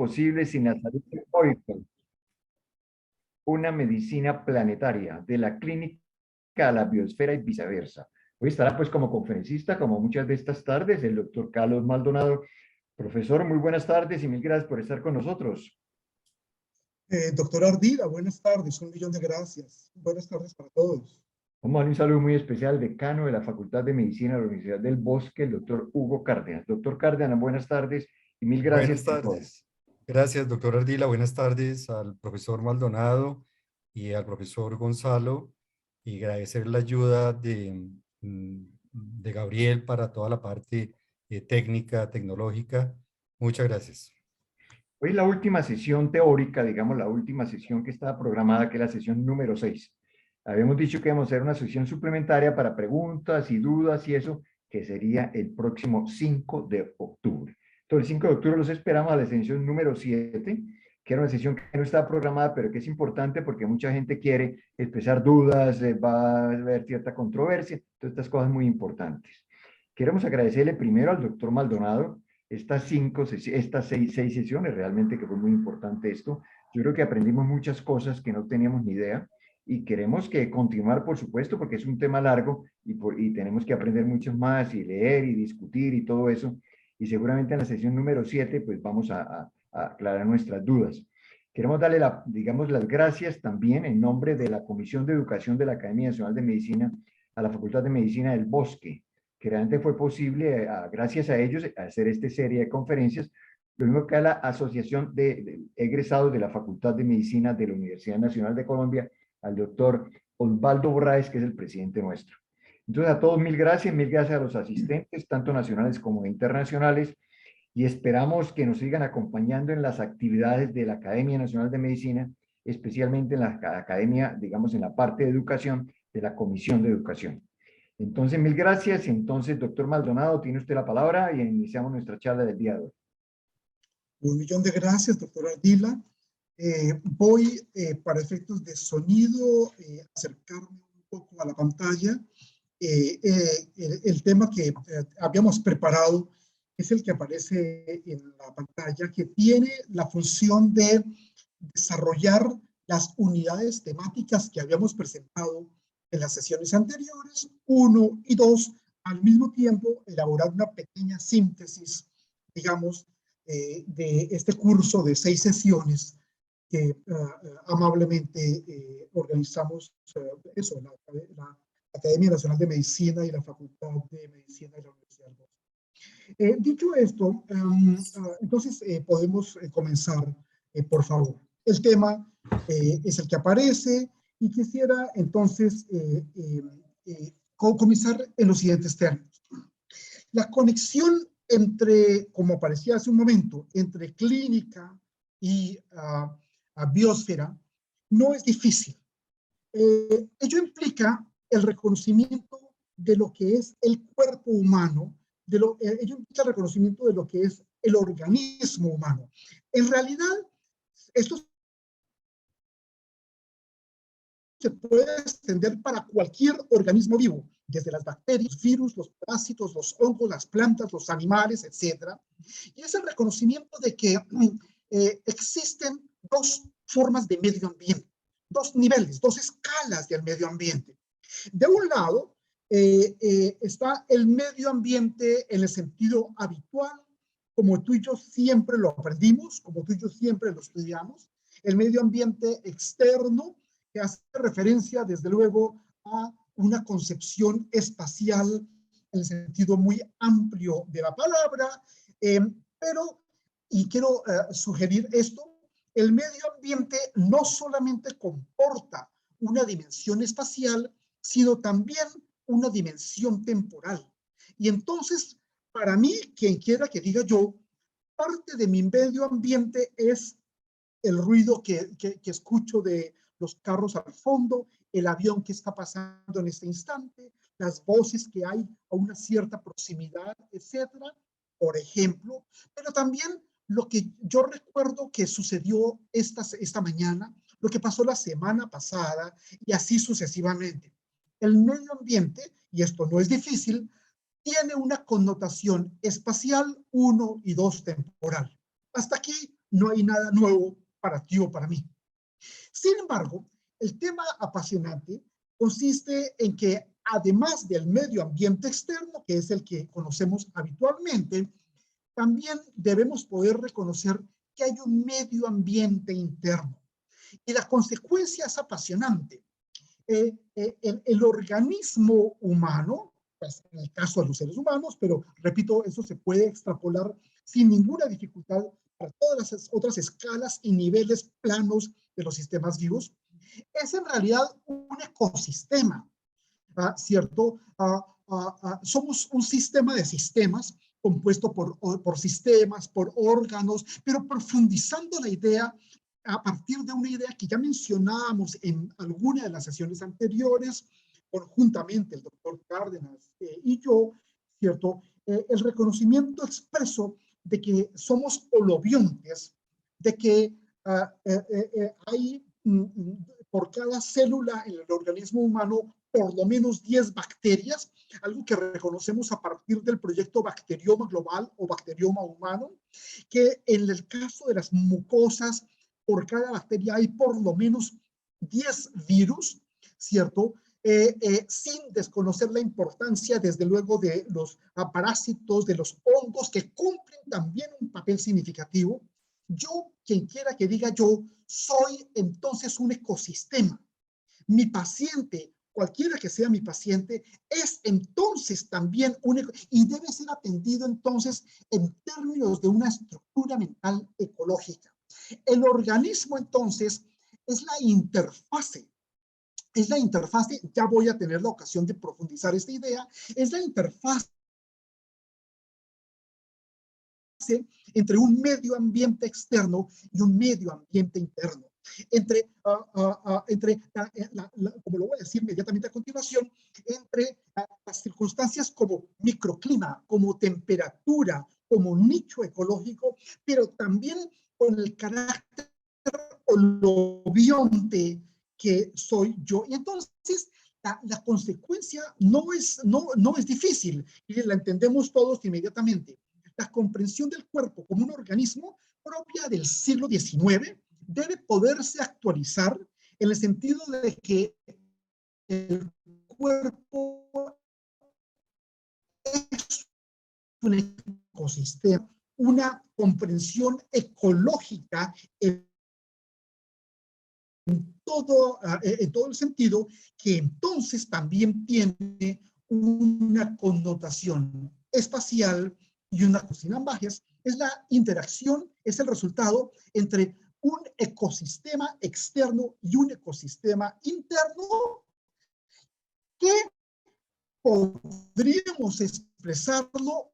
posible sin la salud egoica. Una medicina planetaria, de la clínica a la biosfera y viceversa. Hoy estará pues como conferencista, como muchas de estas tardes, el doctor Carlos Maldonado. Profesor, muy buenas tardes y mil gracias por estar con nosotros. Doctor Ardila, buenas tardes, 1.000.000 de gracias. Buenas tardes para todos. Vamos a darle un saludo muy especial al decano de la Facultad de Medicina de la Universidad del Bosque, el doctor Hugo Cárdenas. Doctor Cárdenas, buenas tardes y mil gracias Buenas por todo. tardes. Gracias, doctor Ardila. Buenas tardes al profesor Maldonado y al profesor Gonzalo. Y agradecer la ayuda de Gabriel para toda la parte técnica, tecnológica. Muchas gracias. Hoy es la última sesión teórica, digamos, la última sesión que estaba programada, que es la sesión número 6. Habíamos dicho que íbamos a hacer una sesión suplementaria para preguntas y dudas y eso, que sería el próximo 5 de octubre. Entonces, el 5 de octubre los esperamos a la sesión número 7, que era una sesión que no estaba programada, pero que es importante porque mucha gente quiere expresar dudas, va a haber cierta controversia, todas estas cosas muy importantes. Queremos agradecerle primero al doctor Maldonado, estas seis sesiones, realmente que fue muy importante esto. Yo creo que aprendimos muchas cosas que no teníamos ni idea y queremos que continuar, por supuesto, porque es un tema largo y tenemos que aprender mucho más y leer y discutir y todo eso. Y seguramente en la sesión número 7, pues vamos a aclarar nuestras dudas. Queremos darle, digamos, las gracias también en nombre de la Comisión de Educación de la Academia Nacional de Medicina a la Facultad de Medicina del Bosque, que realmente fue posible, gracias a ellos, hacer esta serie de conferencias, lo mismo que a la Asociación de Egresados de la Facultad de Medicina de la Universidad Nacional de Colombia, al doctor Osvaldo Borraes, que es el presidente nuestro. Entonces, a todos mil gracias a los asistentes, tanto nacionales como internacionales, y esperamos que nos sigan acompañando en las actividades de la Academia Nacional de Medicina, especialmente en la academia, digamos, en la parte de educación, de la Comisión de Educación. Entonces, mil gracias. Entonces, doctor Maldonado, tiene usted la palabra y iniciamos nuestra charla del día de hoy. 1.000.000 de gracias, doctor Ardila. Voy, para efectos de sonido, acercarme un poco a la pantalla. El tema que habíamos preparado es el que aparece en la pantalla, que tiene la función de desarrollar las unidades temáticas que habíamos presentado en las sesiones anteriores, 1 y 2, al mismo tiempo elaborar una pequeña síntesis, digamos, de este curso de 6 sesiones que amablemente organizamos la Academia Nacional de Medicina y la Facultad de Medicina de la Universidad del Bosque. Dicho esto, entonces podemos comenzar, por favor. El tema es el que aparece y quisiera entonces comenzar en los siguientes términos. La conexión entre, como aparecía hace un momento, entre clínica y biosfera no es difícil. Ello implica el reconocimiento de lo que es el cuerpo humano, ello implica el reconocimiento de lo que es el organismo humano. En realidad, esto se puede extender para cualquier organismo vivo, desde las bacterias, los virus, los parásitos, los hongos, las plantas, los animales, etc. Y es el reconocimiento de que existen 2 formas de medio ambiente, 2 niveles, 2 escalas del medio ambiente. De un lado está el medio ambiente en el sentido habitual, como tú y yo siempre lo aprendimos, como tú y yo siempre lo estudiamos, el medio ambiente externo, que hace referencia, desde luego, a una concepción espacial en el sentido muy amplio de la palabra, pero, y quiero sugerir esto, el medio ambiente no solamente comporta una dimensión espacial, sino también una dimensión temporal. Y entonces, para mí, quien quiera que diga yo, parte de mi medio ambiente es el ruido que escucho de los carros al fondo, el avión que está pasando en este instante, las voces que hay a una cierta proximidad, etcétera, por ejemplo, pero también lo que yo recuerdo que sucedió esta mañana, lo que pasó la semana pasada y así sucesivamente. El medio ambiente, y esto no es difícil, tiene una connotación espacial 1 y 2 temporal. Hasta aquí no hay nada nuevo para ti o para mí. Sin embargo, el tema apasionante consiste en que además del medio ambiente externo, que es el que conocemos habitualmente, también debemos poder reconocer que hay un medio ambiente interno. Y la consecuencia es apasionante. El organismo humano, pues en el caso de los seres humanos, pero repito, eso se puede extrapolar sin ninguna dificultad para todas las otras escalas y niveles planos de los sistemas vivos, es en realidad un ecosistema, ¿cierto? Somos un sistema de sistemas compuesto por sistemas, por órganos, pero profundizando la idea a partir de una idea que ya mencionábamos en alguna de las sesiones anteriores, conjuntamente el doctor Cárdenas y yo, ¿cierto? El reconocimiento expreso de que somos holobiontes, de que hay por cada célula en el organismo humano por lo menos 10 bacterias, algo que reconocemos a partir del proyecto Bacterioma Global o Bacterioma Humano, que en el caso de las mucosas, por cada bacteria hay por lo menos 10 virus, ¿cierto? Sin desconocer la importancia, desde luego, de los parásitos, de los hongos, que cumplen también un papel significativo. Yo, quien quiera que diga yo, soy entonces un ecosistema. Mi paciente, cualquiera que sea mi paciente, es entonces también y debe ser atendido entonces en términos de una estructura mental ecológica. El organismo entonces es la interfase, ya voy a tener la ocasión de profundizar esta idea, es la interfase entre un medio ambiente externo y un medio ambiente interno. Como lo voy a decir inmediatamente a continuación, entre las circunstancias como microclima, como temperatura, como nicho ecológico, pero también con el carácter holobionte que soy yo. Y entonces la consecuencia no es difícil y la entendemos todos inmediatamente. La comprensión del cuerpo como un organismo propia del siglo XIX debe poderse actualizar en el sentido de que el cuerpo es un ecosistema, una comprensión ecológica en todo el sentido, que entonces también tiene una connotación espacial y una sin ambajes. Es la interacción, es el resultado entre un ecosistema externo y un ecosistema interno que podríamos expresarlo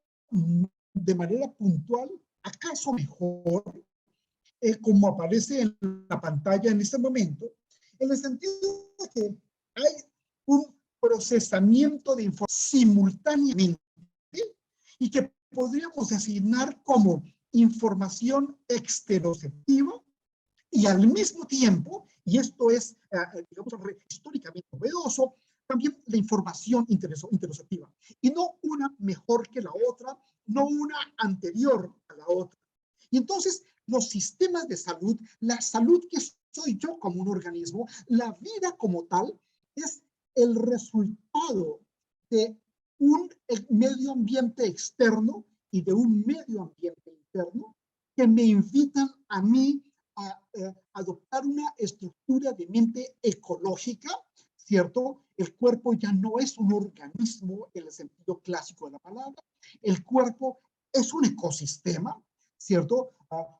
de manera puntual, acaso mejor, como aparece en la pantalla en este momento, en el sentido de que hay un procesamiento de información simultáneamente y que podríamos designar como información exteroceptiva y al mismo tiempo, y esto es, digamos, históricamente novedoso, también la información interoceptiva, y no una mejor que la otra, no una anterior a la otra. Y entonces los sistemas de salud, la salud que soy yo como un organismo, la vida como tal, es el resultado de un medio ambiente externo y de un medio ambiente interno que me invitan a mí a adoptar una estructura de mente ecológica, ¿cierto? El cuerpo ya no es un organismo en el sentido clásico de la palabra, el cuerpo es un ecosistema, ¿cierto?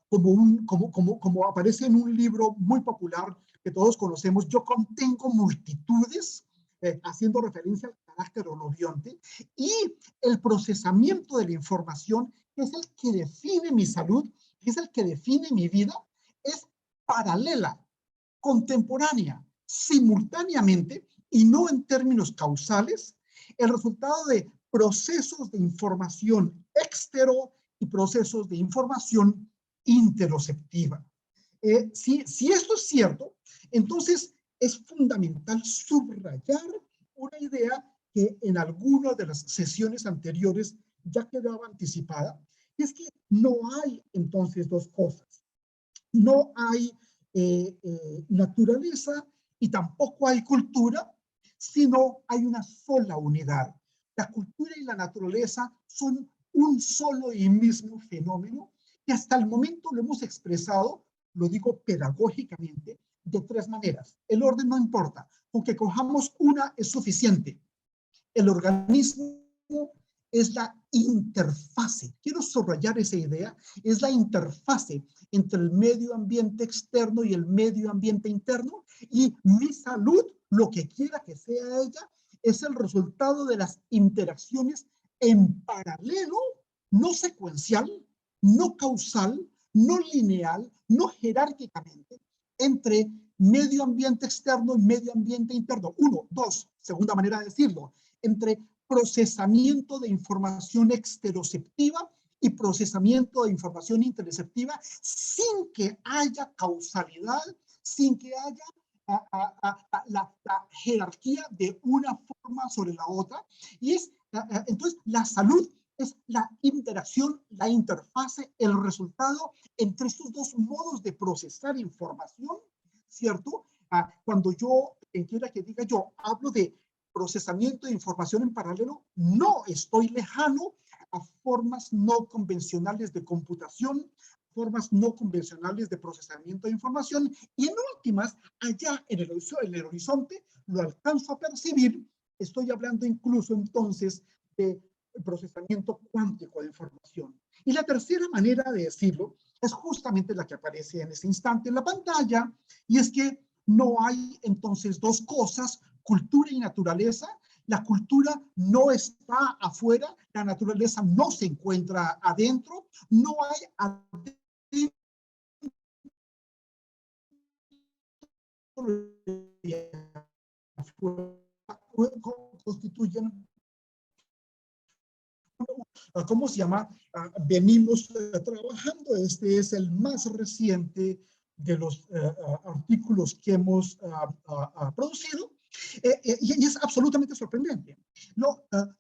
Como aparece en un libro muy popular que todos conocemos, Yo contengo multitudes, haciendo referencia al carácter holobionte, y el procesamiento de la información, que es el que define mi salud, que es el que define mi vida, es paralela, contemporánea, simultáneamente, y no en términos causales, el resultado de procesos de información extero y procesos de información interoceptiva. Si esto es cierto, entonces es fundamental subrayar una idea que en algunas de las sesiones anteriores ya quedaba anticipada, y es que no hay entonces dos cosas. no hay naturaleza y tampoco hay cultura, sino hay una sola unidad. La cultura y la naturaleza son un solo y mismo fenómeno que hasta el momento lo hemos expresado, lo digo pedagógicamente, de tres maneras. El orden no importa, con que cojamos una es suficiente. El organismo es la interfase. Quiero subrayar esa idea. Es la interfase entre el medio ambiente externo y el medio ambiente interno. Y mi salud, lo que quiera que sea ella, es el resultado de las interacciones en paralelo, no secuencial, no causal, no lineal, no jerárquicamente, entre medio ambiente externo y medio ambiente interno. Uno, dos, segunda manera de decirlo, entre procesamiento de información exteroceptiva y procesamiento de información interoceptiva sin que haya causalidad, sin que haya la jerarquía de una forma sobre la otra. Y es, entonces, la salud es la interacción, la interfase, el resultado entre estos dos modos de procesar información, ¿cierto? Cuando yo, quien quiera que diga yo, hablo de procesamiento de información en paralelo, no estoy lejano a formas no convencionales de computación, formas no convencionales de procesamiento de información, y en últimas, allá en el horizonte, lo alcanzo a percibir. Estoy hablando incluso entonces de procesamiento cuántico de información. Y la tercera manera de decirlo es justamente la que aparece en ese instante en la pantalla, y es que no hay entonces dos cosas, cultura y naturaleza. La cultura no está afuera, la naturaleza no se encuentra adentro, no hay adentro constituyen, ¿cómo se llama? Venimos trabajando. Este es el más reciente de los artículos que hemos producido. Y es absolutamente sorprendente. A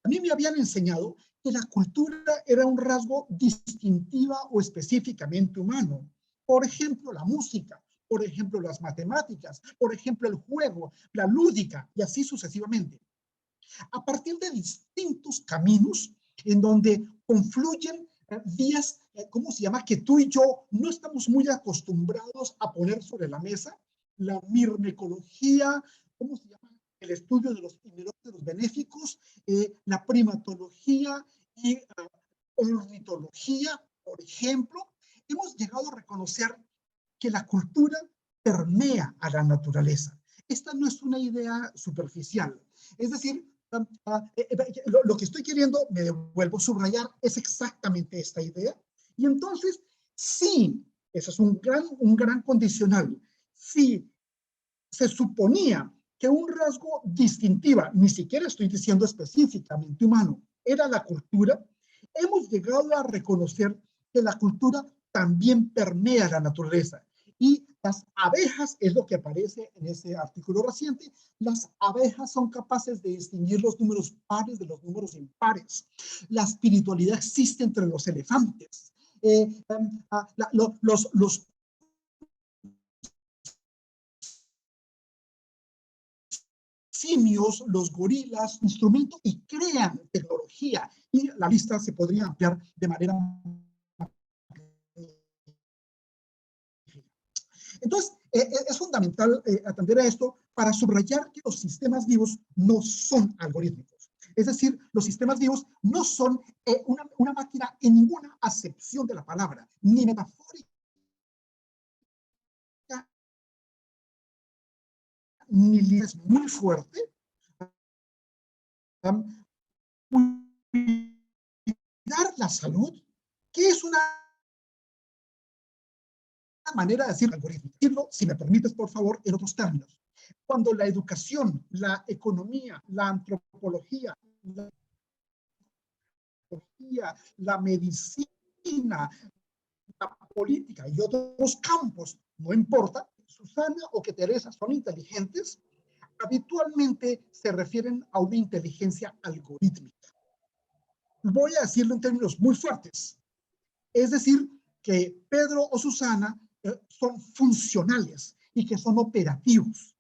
mí me habían enseñado que la cultura era un rasgo distintiva o específicamente humano. Por ejemplo, la música, por ejemplo, las matemáticas, por ejemplo, el juego, la lúdica, y así sucesivamente. A partir de distintos caminos en donde confluyen vías, ¿cómo se llama?, que tú y yo no estamos muy acostumbrados a poner sobre la mesa. La mirmecología, ¿cómo se llama?, el estudio de los himerópteros benéficos, la primatología y ornitología, por ejemplo. Hemos llegado a reconocer que la cultura permea a la naturaleza. Esta no es una idea superficial. Es decir, lo que estoy queriendo, me devuelvo a subrayar, es exactamente esta idea. Y entonces, sí, eso es un gran condicional. Sí, se suponía que un rasgo distintiva, ni siquiera estoy diciendo específicamente humano, era la cultura. Hemos llegado a reconocer que la cultura también permea la naturaleza. Y las abejas, es lo que aparece en ese artículo reciente, las abejas son capaces de distinguir los números pares de los números impares. La espiritualidad existe entre los elefantes. Los simios, los gorilas, instrumentos, y crean tecnología. Y la lista se podría ampliar de manera... Entonces, es fundamental atender a esto para subrayar que los sistemas vivos no son algorítmicos. Es decir, los sistemas vivos no son una máquina en ninguna acepción de la palabra, ni metafórica, ni es muy fuerte. Cuidar la salud, que es una manera de decir algoritmo. Decirlo, si me permites, por favor, en otros términos. Cuando la educación, la economía, la antropología, la medicina, la política y otros campos, no importa, Susana o que Teresa son inteligentes, habitualmente se refieren a una inteligencia algorítmica. Voy a decirlo en términos muy fuertes. Es decir, que Pedro o Susana son funcionales y que son operativos.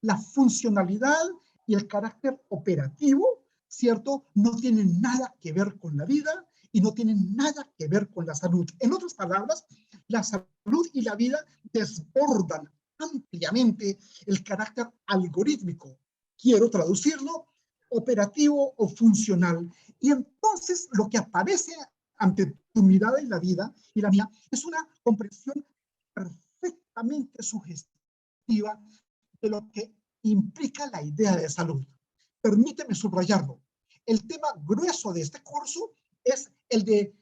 La funcionalidad y el carácter operativo, ¿cierto?, no tienen nada que ver con la vida y no tienen nada que ver con la salud. En otras palabras, la salud y la vida desbordan ampliamente el carácter algorítmico. Quiero traducirlo, operativo o funcional. Y entonces lo que aparece ante tu mirada y la vida y la mía es una comprensión perfectamente sugestiva de lo que implica la idea de salud. Permíteme subrayarlo. El tema grueso de este curso es el de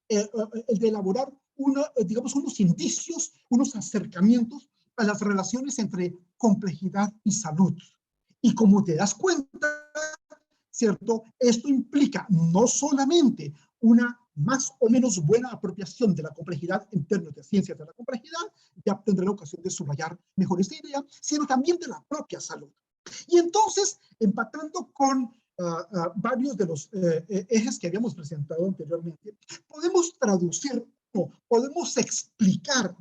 elaborar digamos, unos indicios, unos acercamientos a las relaciones entre complejidad y salud. Y como te das cuenta, ¿cierto? Esto implica no solamente una más o menos buena apropiación de la complejidad en términos de ciencias de la complejidad, ya tendré la ocasión de subrayar mejor esta idea, sino también de la propia salud. Y entonces, empatando con varios de los ejes que habíamos presentado anteriormente, podemos traducir, podemos explicar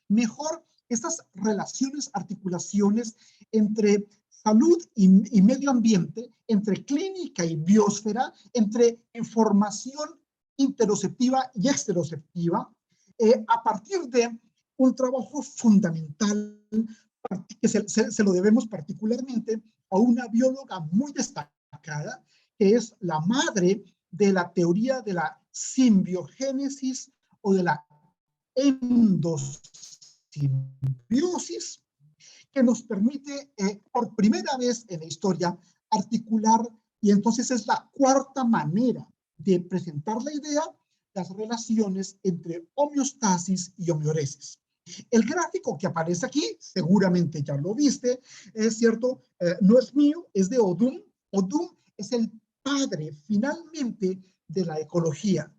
mejor estas relaciones, articulaciones entre salud y medio ambiente, entre clínica y biosfera, entre información interoceptiva y exteroceptiva, a partir de un trabajo fundamental que se lo debemos particularmente a una bióloga muy destacada, que es la madre de la teoría de la simbiogénesis o de la endosimbiosis, que nos permite por primera vez en la historia articular, y entonces es la cuarta manera de presentar la idea, las relaciones entre homeostasis y homeoresis. El gráfico que aparece aquí, seguramente ya lo viste, es cierto, no es mío, es de Odum. Odum es el padre finalmente de la ecología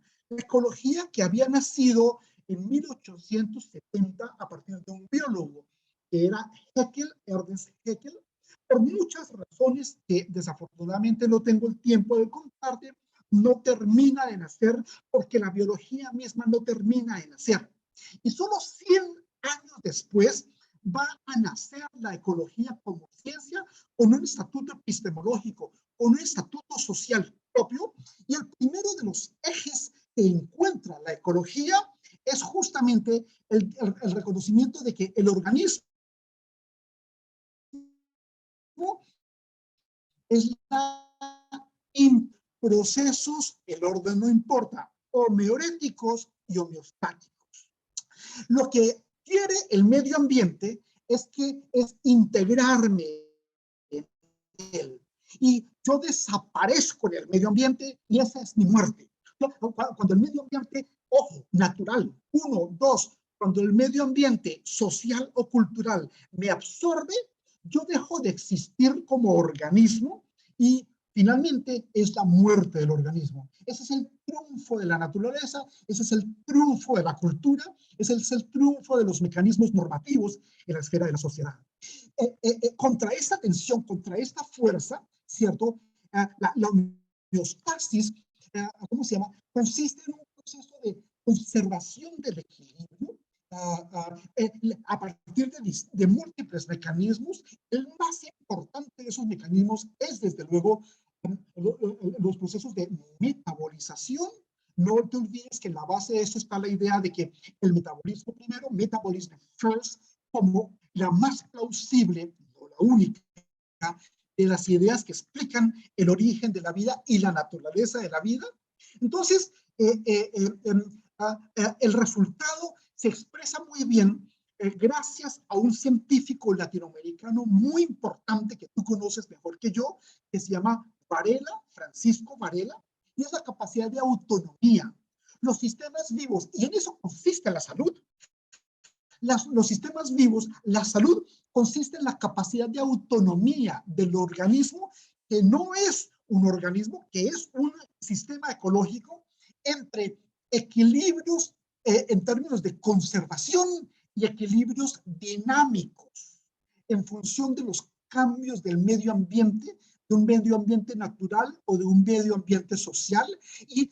que había nacido en 1870 a partir de un biólogo, que era Haeckel, Ernst Haeckel, por muchas razones que desafortunadamente no tengo el tiempo de contarte, no termina de nacer porque la biología misma no termina de nacer. Y solo 100 años después va a nacer la ecología como ciencia con un estatuto epistemológico, con un estatuto social propio, y el primero de los ejes que encuentra la ecología es justamente el reconocimiento de que el organismo es procesos, el orden no importa, homeoréticos y homeostáticos. Lo que quiere el medio ambiente es integrarme en él. Y yo desaparezco en el medio ambiente y esa es mi muerte. Cuando el medio ambiente, ojo, natural, 1, 2, cuando el medio ambiente social o cultural me absorbe, yo dejo de existir como organismo y finalmente es la muerte del organismo. Ese es el triunfo de la naturaleza, ese es el triunfo de la cultura, ese es el triunfo de los mecanismos normativos en la esfera de la sociedad. Contra esta tensión, contra esta fuerza, ¿cierto? La homeostasis, ¿cómo se llama? Consiste en un proceso de conservación del equilibrio a partir de múltiples mecanismos. El más importante de esos mecanismos es, desde luego, los procesos de metabolización. No te olvides que en la base de eso está la idea de que el metabolismo primero, metabolism first, como la más plausible, no la única, de las ideas que explican el origen de la vida y la naturaleza de la vida. Entonces, el resultado se expresa muy bien gracias a un científico latinoamericano muy importante que tú conoces mejor que yo, que se llama Varela, Francisco Varela, y es la capacidad de autonomía. Los sistemas vivos, y en eso consiste la salud. Los sistemas vivos, la salud consiste en la capacidad de autonomía del organismo, que no es un organismo, que es un sistema ecológico entre equilibrios en términos de conservación y equilibrios dinámicos en función de los cambios del medio ambiente, de un medio ambiente natural o de un medio ambiente social. Y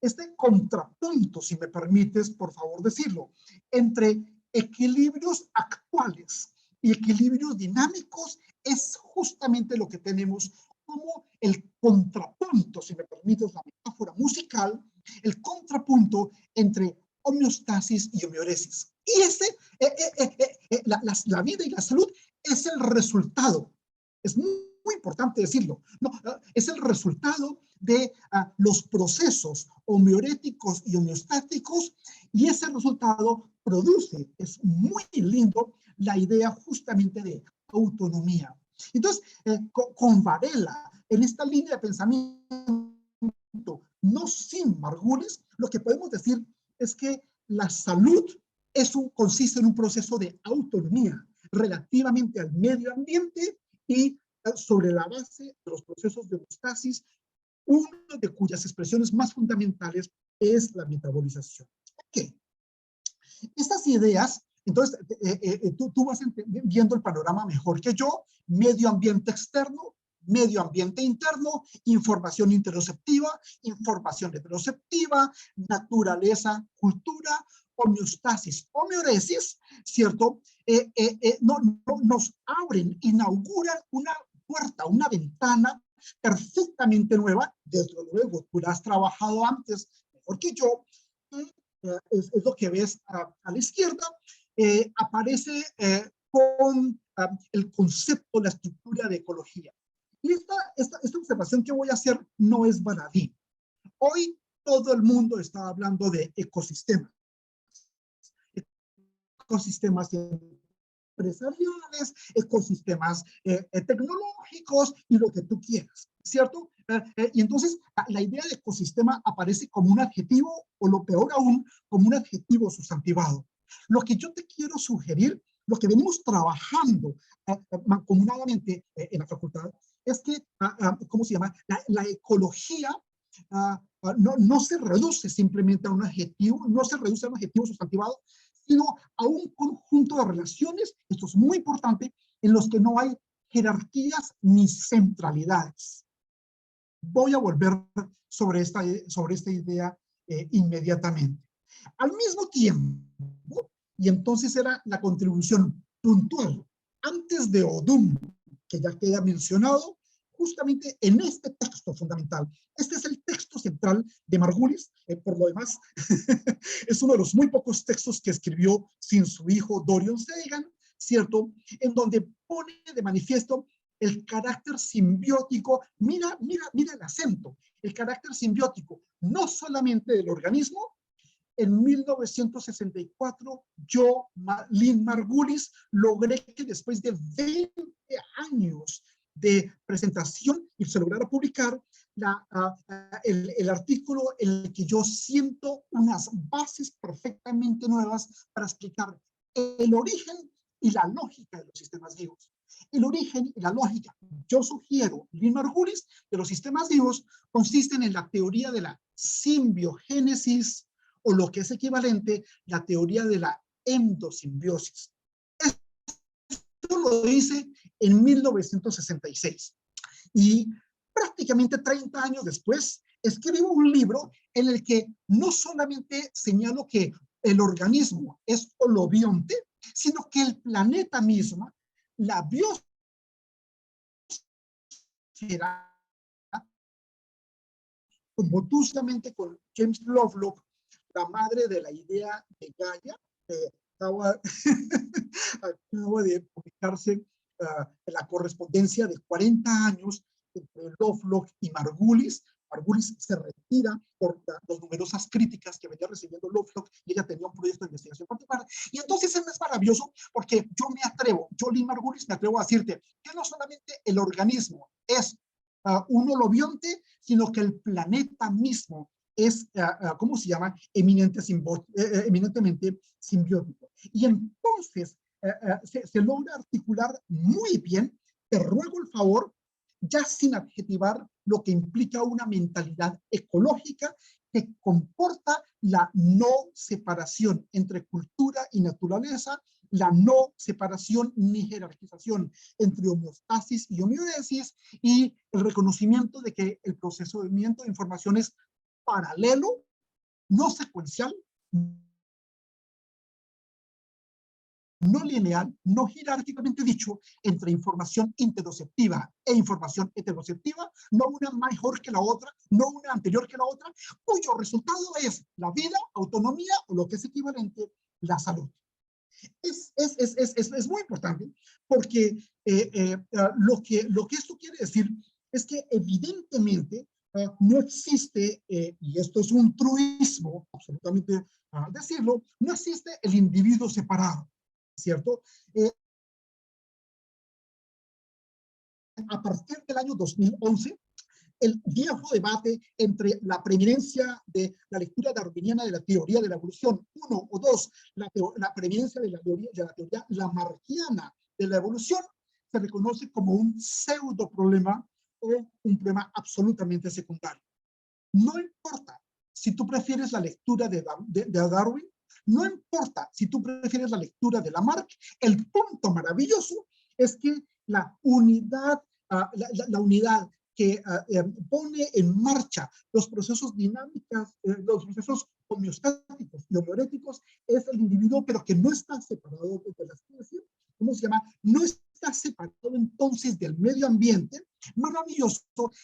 este contrapunto, si me permites, por favor decirlo, entre equilibrios actuales y equilibrios dinámicos es justamente lo que tenemos como el contrapunto, si me permites la metáfora musical, el contrapunto entre homeostasis y homeoresis. Y la vida y la salud es el resultado, es muy importante decirlo, no, es el resultado de los procesos homeoréticos y homeostáticos, y ese resultado produce, es muy lindo, la idea justamente de autonomía. Entonces, con Varela, en esta línea de pensamiento, no sin Margulis, lo que podemos decir es que la salud consiste en un proceso de autonomía relativamente al medio ambiente y sobre la base de los procesos de homeostasis, uno de cuyas expresiones más fundamentales es la metabolización. Ok. Estas ideas, entonces, tú vas viendo el panorama mejor que yo: medio ambiente externo, medio ambiente interno, información interoceptiva, información heteroceptiva, naturaleza, cultura, homeostasis, homeoresis, ¿cierto? Nos abren, inauguran una puerta, una ventana perfectamente nueva. Desde luego, tú la has trabajado antes mejor que yo. Es lo que ves a la izquierda. Aparece con el concepto, la estructura de ecología. Y esta observación que voy a hacer no es baladí. Hoy todo el mundo está hablando de ecosistemas. Ecosistemas empresariales, ecosistemas tecnológicos y lo que tú quieras, ¿cierto? Y entonces la idea de ecosistema aparece como un adjetivo, o lo peor aún, como un adjetivo sustantivado. Lo que yo te quiero sugerir, lo que venimos trabajando mancomunadamente en la facultad, es que, ¿cómo se llama? La ecología no se reduce simplemente a un adjetivo, no se reduce a un adjetivo sustantivado, sino a un conjunto de relaciones, esto es muy importante, en los que no hay jerarquías ni centralidades. Voy a volver sobre esta idea inmediatamente. Al mismo tiempo, y entonces era la contribución puntual, antes de Odum, que ya queda mencionado, justamente en este texto fundamental. Este es el texto central de Margulis, por lo demás, es uno de los muy pocos textos que escribió sin su hijo Dorian Segan, ¿cierto? En donde pone de manifiesto el carácter simbiótico, mira el acento, el carácter simbiótico, no solamente del organismo. En 1964, yo, Lynn Margulis, logré que después de 20 años de presentación y se lograra publicar el artículo en el que yo siento unas bases perfectamente nuevas para explicar el origen y la lógica de los sistemas vivos. El origen y la lógica, yo sugiero, Lynn Margulis, de los sistemas vivos consisten en la teoría de la simbiogénesis, o lo que es equivalente, la teoría de la endosimbiosis. Esto lo hice en 1966. Y prácticamente 30 años después, escribo un libro en el que no solamente señalo que el organismo es holobionte, sino que el planeta misma, la biosfera, conjuntamente con James Lovelock, la madre de la idea de Gaia, acaba de publicarse la correspondencia de 40 años entre Lovelock y Margulis. Margulis se retira por las numerosas críticas que venía recibiendo Lovelock, y ella tenía un proyecto de investigación particular. Y entonces es maravilloso porque yo me atrevo, yo, Lynn Margulis, me atrevo a decirte que no solamente el organismo es un holobionte, sino que el planeta mismo es, ¿cómo se llama? Eminentemente simbiótico. Y entonces se logra articular muy bien, te ruego el favor, ya sin adjetivar lo que implica una mentalidad ecológica que comporta la no separación entre cultura y naturaleza, la no separación ni jerarquización entre homeostasis y homeodesis, y el reconocimiento de que el procesamiento de información es paralelo, no secuencial, no lineal, no jerárquicamente dicho, entre información interoceptiva e información heteroceptiva, no una mejor que la otra, no una anterior que la otra, cuyo resultado es la vida, autonomía o lo que es equivalente, la salud. Es muy importante porque lo que esto quiere decir es que evidentemente no existe, y esto es un truismo, absolutamente decirlo, no existe el individuo separado, ¿cierto? A partir del año 2011, el viejo debate entre la preeminencia de la lectura darwiniana de la teoría de la evolución, 1 o 2, la preeminencia de la teoría lamarckiana de la evolución, se reconoce como un pseudo problema o un problema absolutamente secundario. No importa si tú prefieres la lectura de Darwin, no importa si tú prefieres la lectura de Lamarck, el punto maravilloso es que la unidad, la unidad que pone en marcha los procesos dinámicos, los procesos homeostáticos y homeoréticos es el individuo, pero que no está separado de la especie. ¿Cómo se llama? No está separado entonces del medio ambiente, maravilloso,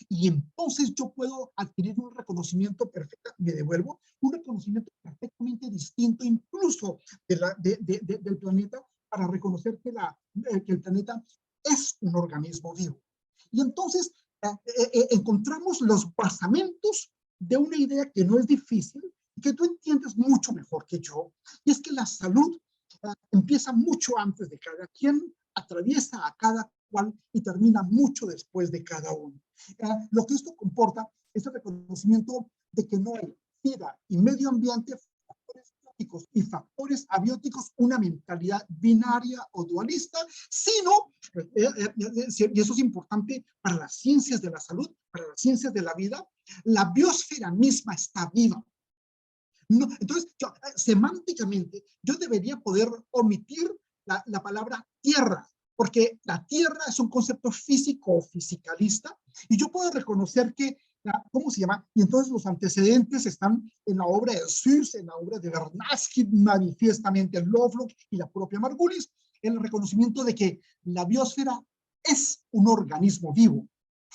y entonces yo puedo adquirir un reconocimiento perfecto, me devuelvo, un reconocimiento perfectamente distinto incluso del planeta, para reconocer que el planeta es un organismo vivo. Y entonces encontramos los basamentos de una idea que no es difícil, que tú entiendes mucho mejor que yo, y es que la salud empieza mucho antes de cada quien, atraviesa a cada cual y termina mucho después de cada uno. Lo que esto comporta es el reconocimiento de que no hay vida y medio ambiente, factores bióticos y factores abióticos, una mentalidad binaria o dualista, sino, y eso es importante para las ciencias de la salud, para las ciencias de la vida, la biosfera misma está viva. No, entonces, semánticamente, yo debería poder omitir la palabra tierra, porque la tierra es un concepto físico o fisicalista, y yo puedo reconocer que, ¿cómo se llama? Y entonces los antecedentes están en la obra de Suisse, en la obra de Vernadsky, manifiestamente en Lovelock y la propia Margulis, el reconocimiento de que la biosfera es un organismo vivo.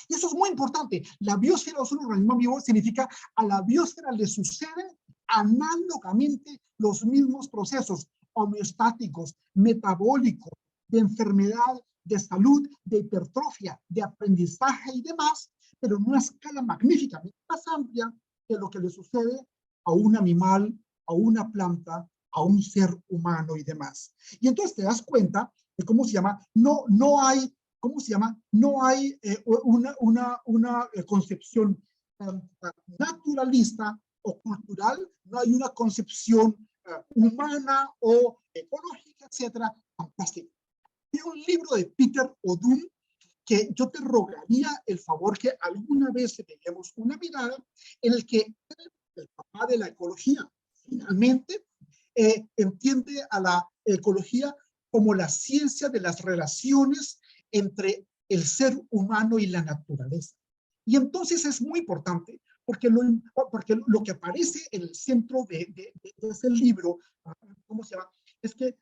Y eso es muy importante. La biosfera es un organismo vivo, significa a la biosfera le suceden análogamente los mismos procesos homeostáticos, metabólicos, de enfermedad, de salud, de hipertrofia, de aprendizaje y demás, pero en una escala magníficamente más amplia que lo que le sucede a un animal, a una planta, a un ser humano y demás. Y entonces te das cuenta de cómo se llama, no hay, ¿cómo se llama? No hay una concepción naturalista o cultural, no hay una concepción humana o ecológica, etcétera, fantástica. Hay un libro de Peter Odum que yo te rogaría el favor que alguna vez le peguemos una mirada, en el que el papá de la ecología finalmente entiende a la ecología como la ciencia de las relaciones entre el ser humano y la naturaleza. Y entonces es muy importante porque lo que aparece en el centro de ese libro, ¿cómo se llama? Es que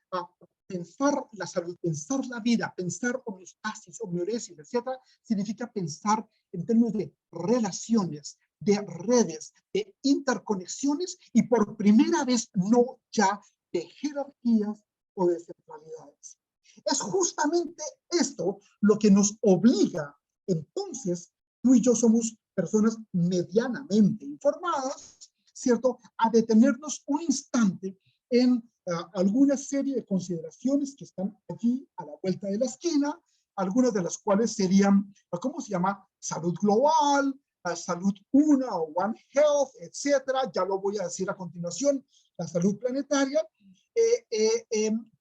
pensar la salud, pensar la vida, pensar homeostasis, homeoresis, etcétera, significa pensar en términos de relaciones, de redes, de interconexiones y por primera vez no ya de jerarquías o de centralidades. Es justamente esto lo que nos obliga, entonces, tú y yo somos personas medianamente informadas, ¿cierto?, a detenernos un instante en alguna serie de consideraciones que están aquí a la vuelta de la esquina, algunas de las cuales serían, ¿cómo se llama?, salud global, salud una o One Health, etcétera. Ya lo voy a decir a continuación, la salud planetaria,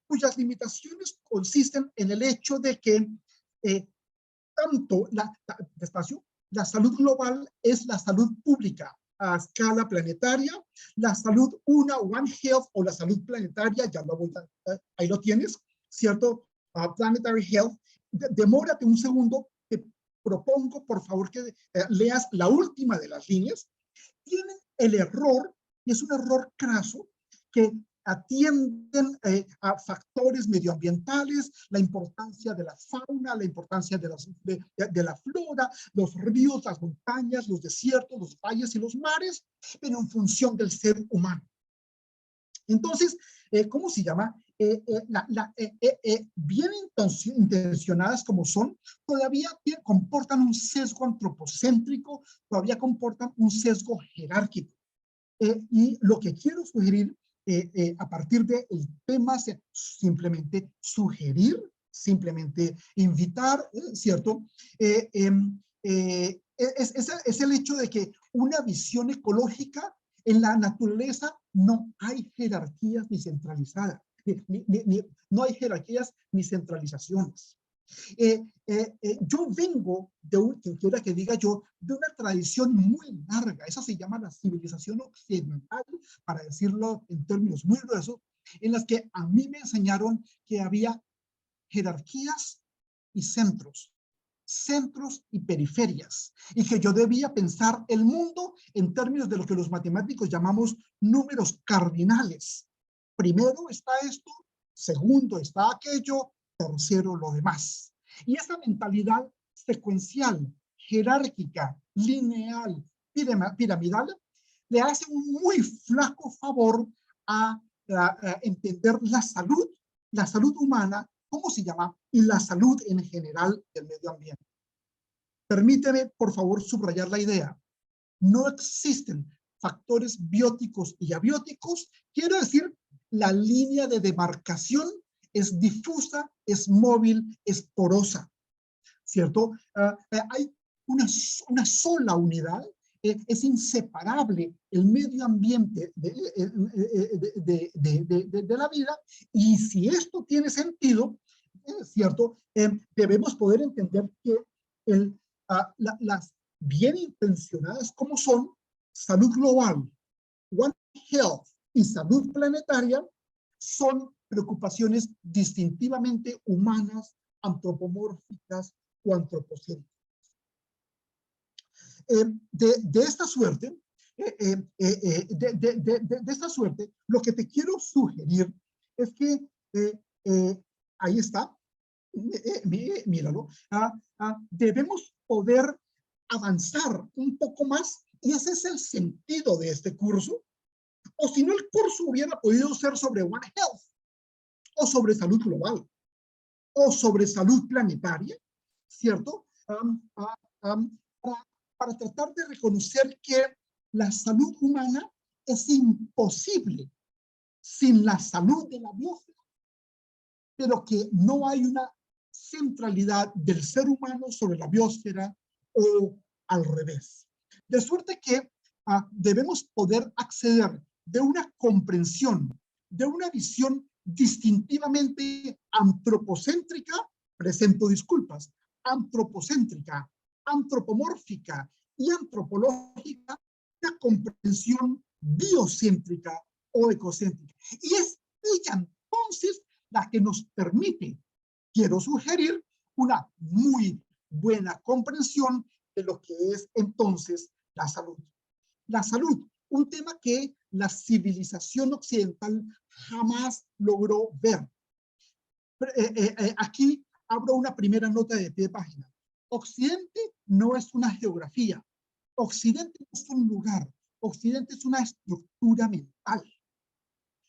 cuyas limitaciones consisten en el hecho de que tanto la salud global es la salud pública, a escala planetaria, la salud One Health o la salud planetaria, ya lo voy ahí lo tienes, ¿cierto? Planetary Health. Demórate un segundo, te propongo por favor que leas la última de las líneas. Tienen el error, y es un error craso, que atienden a factores medioambientales, la importancia de la fauna, la importancia de la flora, los ríos, las montañas, los desiertos, los valles y los mares, pero en función del ser humano. Entonces, ¿cómo se llama? Bien intencionadas como son, todavía comportan un sesgo antropocéntrico, todavía comportan un sesgo jerárquico. Y lo que quiero sugerir a partir del tema, simplemente sugerir, simplemente invitar, ¿cierto? Es el hecho de que una visión ecológica en la naturaleza no hay jerarquías ni centralizadas, no hay jerarquías ni centralizaciones. Yo vengo quien quiera que diga yo, de una tradición muy larga, eso se llama la civilización occidental, para decirlo en términos muy gruesos, en las que a mí me enseñaron que había jerarquías y centros y periferias, y que yo debía pensar el mundo en términos de lo que los matemáticos llamamos números cardinales. Primero está esto, segundo está aquello, tercero lo demás. Y esa mentalidad secuencial, jerárquica, lineal, piramidal, le hace un muy flaco favor a entender la salud humana, ¿cómo se llama? Y la salud en general del medio ambiente. Permíteme, por favor, subrayar la idea. No existen factores bióticos y abióticos. Quiero decir, la línea de demarcación es difusa, es móvil, es porosa, ¿cierto? Hay una sola unidad, es inseparable el medio ambiente de la vida, y si esto tiene sentido, ¿cierto? Debemos poder entender que las bien intencionadas como son salud global, One Health y salud planetaria son preocupaciones distintivamente humanas, antropomórficas o antropocéntricas. De esta suerte, lo que te quiero sugerir es que ahí está, míralo, debemos poder avanzar un poco más, y ese es el sentido de este curso. O si no, el curso hubiera podido ser sobre One Health, o sobre salud global, o sobre salud planetaria, ¿cierto? Para tratar de reconocer que la salud humana es imposible sin la salud de la biosfera, pero que no hay una centralidad del ser humano sobre la biosfera o al revés. De suerte que debemos poder acceder de una comprensión, de una visión distintivamente antropocéntrica, presento disculpas, antropocéntrica, antropomórfica y antropológica, una comprensión biocéntrica o ecocéntrica. Y es ella entonces la que nos permite, quiero sugerir, una muy buena comprensión de lo que es entonces la salud. La salud, un tema que la civilización occidental jamás logró ver. Aquí abro una primera nota de pie de página. Occidente no es una geografía. Occidente no es un lugar. Occidente es una estructura mental.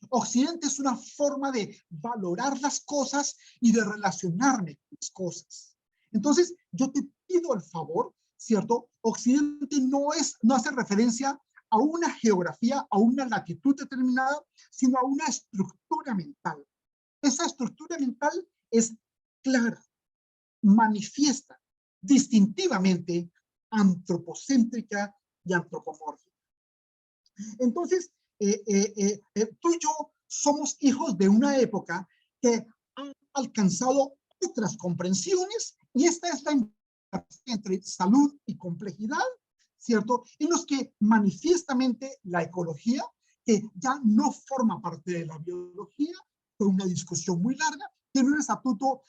Occidente es una forma de valorar las cosas y de relacionarme con las cosas. Entonces, yo te pido el favor, ¿cierto? Occidente no hace referencia a una geografía, a una latitud determinada, sino a una estructura mental. Esa estructura mental es clara, manifiesta, distintivamente antropocéntrica y antropomórfica. Entonces, tú y yo somos hijos de una época que ha alcanzado otras comprensiones, y esta es la diferencia entre salud y complejidad, ¿cierto? En los que manifiestamente la ecología, que ya no forma parte de la biología, fue una discusión muy larga, tiene un estatuto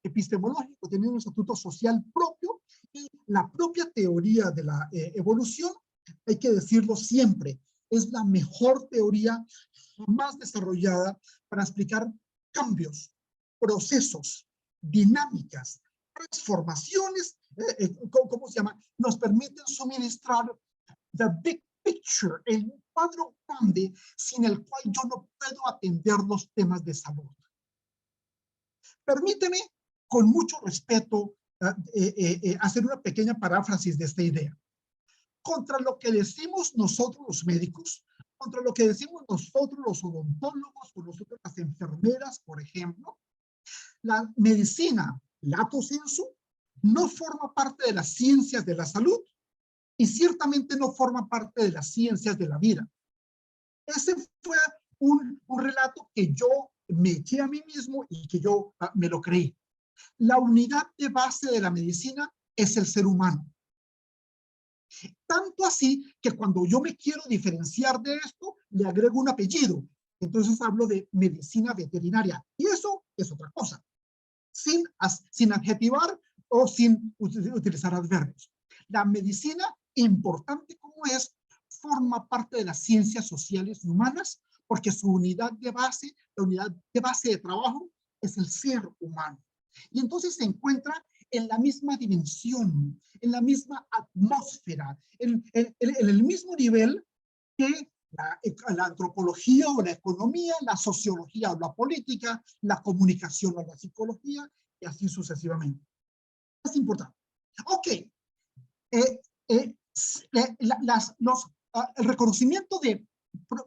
epistemológico, tiene un estatuto social propio, y la propia teoría de la evolución, hay que decirlo siempre, es la mejor teoría jamás desarrollada para explicar cambios, procesos, dinámicas, transformaciones, ¿cómo se llama? Nos permiten suministrar the big picture, el cuadro grande sin el cual yo no puedo atender los temas de salud. Permíteme, con mucho respeto, hacer una pequeña paráfrasis de esta idea. Contra lo que decimos nosotros los médicos, contra lo que decimos nosotros los odontólogos, o nosotros las enfermeras, por ejemplo, la medicina, lato sensu, no forma parte de las ciencias de la salud y ciertamente no forma parte de las ciencias de la vida. Ese fue un relato que yo me eché a mí mismo y que yo me lo creí. La unidad de base de la medicina es el ser humano. Tanto así que cuando yo me quiero diferenciar de esto, le agrego un apellido. Entonces hablo de medicina veterinaria. Y eso es otra cosa. Sin adjetivar o sin utilizar adverbios. La medicina, importante como es, forma parte de las ciencias sociales y humanas porque su unidad de base, la unidad de base de trabajo es el ser humano. Y entonces se encuentra en la misma dimensión, en la misma atmósfera, en el mismo nivel que la antropología o la economía, la sociología o la política, la comunicación o la psicología, y así sucesivamente. Es importante. Ok. El reconocimiento de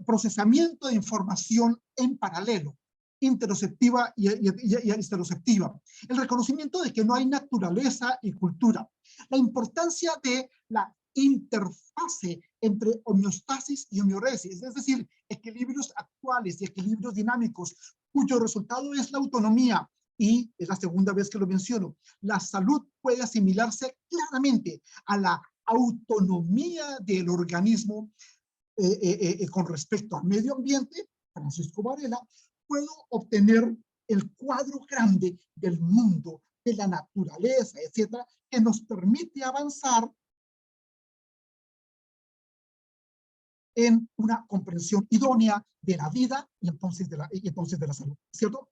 procesamiento de información en paralelo, interoceptiva y estereoceptiva. El reconocimiento de que no hay naturaleza y cultura. La importancia de la interfase entre homeostasis y homeoresis, es decir, equilibrios actuales y equilibrios dinámicos, cuyo resultado es la autonomía. Y es la segunda vez que lo menciono. La salud puede asimilarse claramente a la autonomía del organismo con respecto al medio ambiente. Francisco Varela, puedo obtener el cuadro grande del mundo, de la naturaleza, etcétera, que nos permite avanzar en una comprensión idónea de la vida y entonces de la salud, ¿cierto?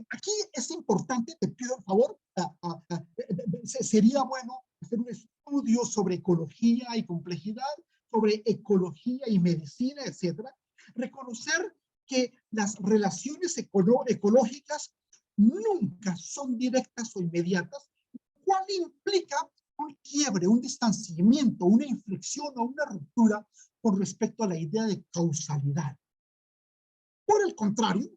Aquí es importante, te pido por favor, sería bueno hacer un estudio sobre ecología y complejidad, sobre ecología y medicina, etcétera. Reconocer que las relaciones ecológicas nunca son directas o inmediatas, lo cual implica un quiebre, un distanciamiento, una inflexión o una ruptura con respecto a la idea de causalidad. Por el contrario,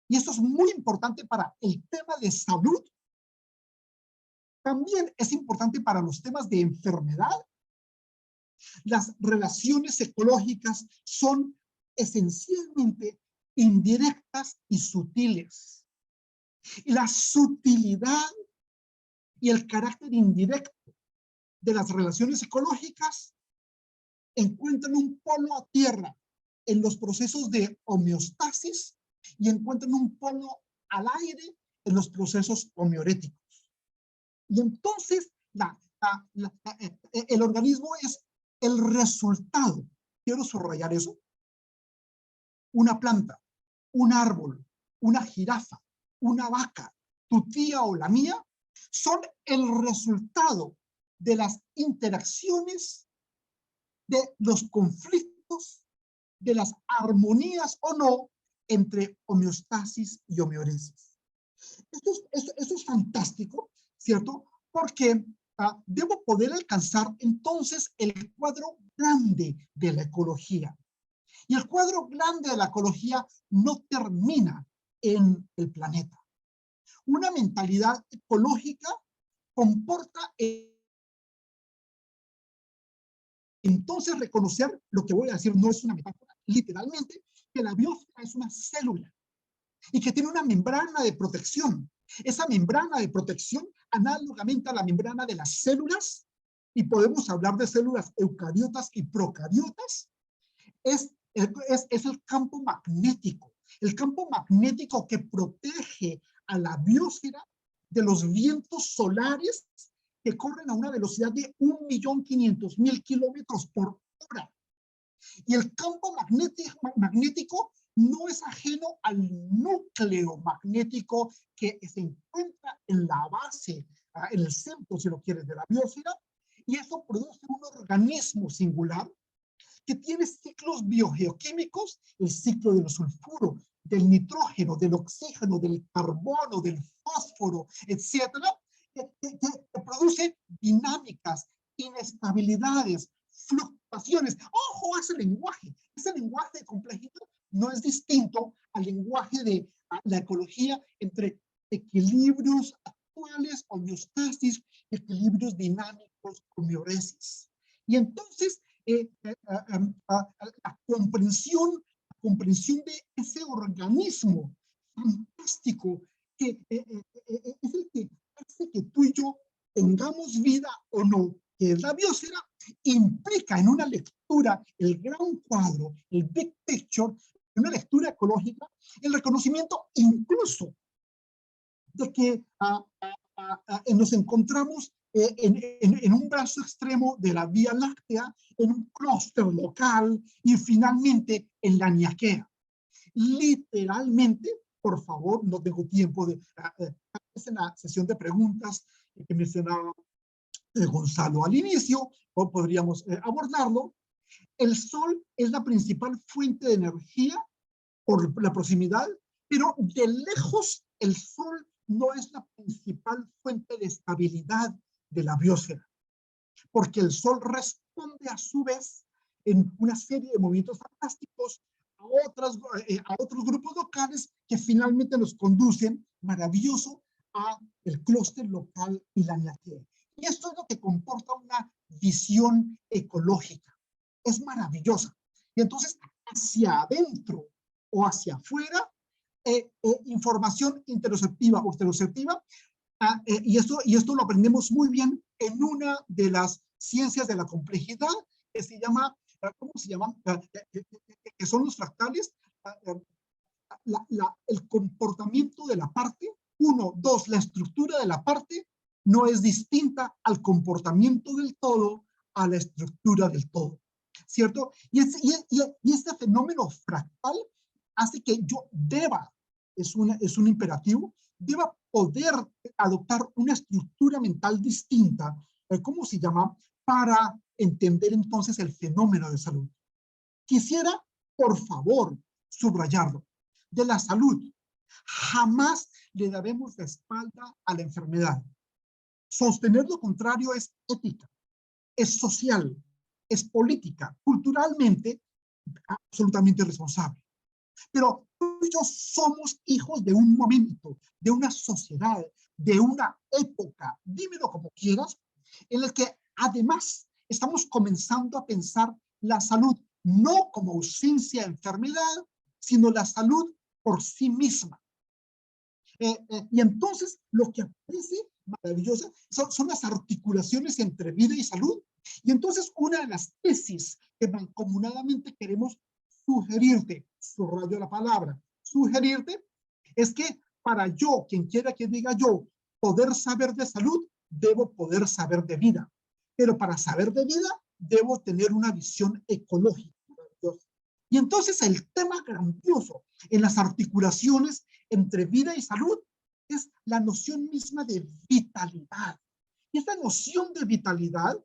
y esto es muy importante para el tema de salud, también es importante para los temas de enfermedad. Las relaciones ecológicas son esencialmente indirectas y sutiles. Y la sutilidad y el carácter indirecto de las relaciones ecológicas encuentran un polo a tierra en los procesos de homeostasis y encuentran un polo al aire en los procesos homeoréticos. Y entonces el organismo es el resultado. Quiero subrayar eso. Una planta, un árbol, una jirafa, una vaca, tu tía o la mía, son el resultado de las interacciones, de los conflictos, de las armonías o no entre homeostasis y homeoresis. Esto es fantástico, ¿cierto? Porque debo poder alcanzar entonces el cuadro grande de la ecología. Y el cuadro grande de la ecología no termina en el planeta. Una mentalidad ecológica comporta entonces reconocer lo que voy a decir no es una metáfora, literalmente, que la biosfera es una célula y que tiene una membrana de protección. Esa membrana de protección, análogamente a la membrana de las células, y podemos hablar de células eucariotas y procariotas, es el campo magnético. El campo magnético que protege a la biosfera de los vientos solares que corren a una velocidad de 1.500.000 kilómetros por hora. Y el campo magnético no es ajeno al núcleo magnético que se encuentra en la base, en el centro, si lo quieres, de la biosfera, y eso produce un organismo singular que tiene ciclos biogeoquímicos, el ciclo del sulfuro, del nitrógeno, del oxígeno, del carbono, del fósforo, etcétera, que produce dinámicas, inestabilidades, fluctuaciones. ¡Ojo a ese lenguaje! Ese lenguaje de complejidad no es distinto al lenguaje de la ecología entre equilibrios actuales, homeostasis, equilibrios dinámicos, homeoresis. Y entonces, la comprensión de ese organismo fantástico que es el que hace que tú y yo tengamos vida o no, que es la biosfera, implica en una lectura, el gran cuadro, el big picture, en una lectura ecológica, el reconocimiento incluso de que nos encontramos en un brazo extremo de la Vía Láctea, en un clúster local y finalmente en la Niaquea. Literalmente, por favor, no tengo tiempo de... en la sesión de preguntas que mencionaba Gonzalo al inicio, o podríamos abordarlo. El Sol es la principal fuente de energía por la proximidad, pero de lejos el Sol no es la principal fuente de estabilidad de la biosfera, porque el Sol responde a su vez en una serie de movimientos fantásticos a otros grupos locales que finalmente nos conducen, maravilloso, a el clúster local y la Niaquea. Y esto es lo que comporta una visión ecológica. Es maravillosa. Y entonces, hacia adentro o hacia afuera, información interoceptiva o exteroceptiva, y esto lo aprendemos muy bien en una de las ciencias de la complejidad que se llama, ¿cómo se llama? Que son los fractales, el comportamiento de la parte, 1, 2, la estructura de la parte no es distinta al comportamiento del todo, a la estructura del todo, ¿cierto? Y este fenómeno fractal hace que yo deba, es un imperativo, deba poder adoptar una estructura mental distinta, ¿cómo se llama? Para entender entonces el fenómeno de salud. Quisiera, por favor, subrayarlo. De la salud, jamás le daremos la espalda a la enfermedad. Sostener lo contrario es ética, es social, es política, culturalmente, absolutamente responsable. Pero tú y yo somos hijos de un momento, de una sociedad, de una época, dímelo como quieras, en el que además estamos comenzando a pensar la salud no como ausencia de enfermedad, sino la salud por sí misma. Y entonces lo que aparece maravillosa son las articulaciones entre vida y salud. Y entonces una de las tesis que mancomunadamente queremos sugerirte, subrayo la palabra, sugerirte, es que para yo, quien quiera que diga yo, poder saber de salud, debo poder saber de vida. Pero para saber de vida, debo tener una visión ecológica. Y entonces el tema grandioso en las articulaciones entre vida y salud es la noción misma de vitalidad. Y esta noción de vitalidad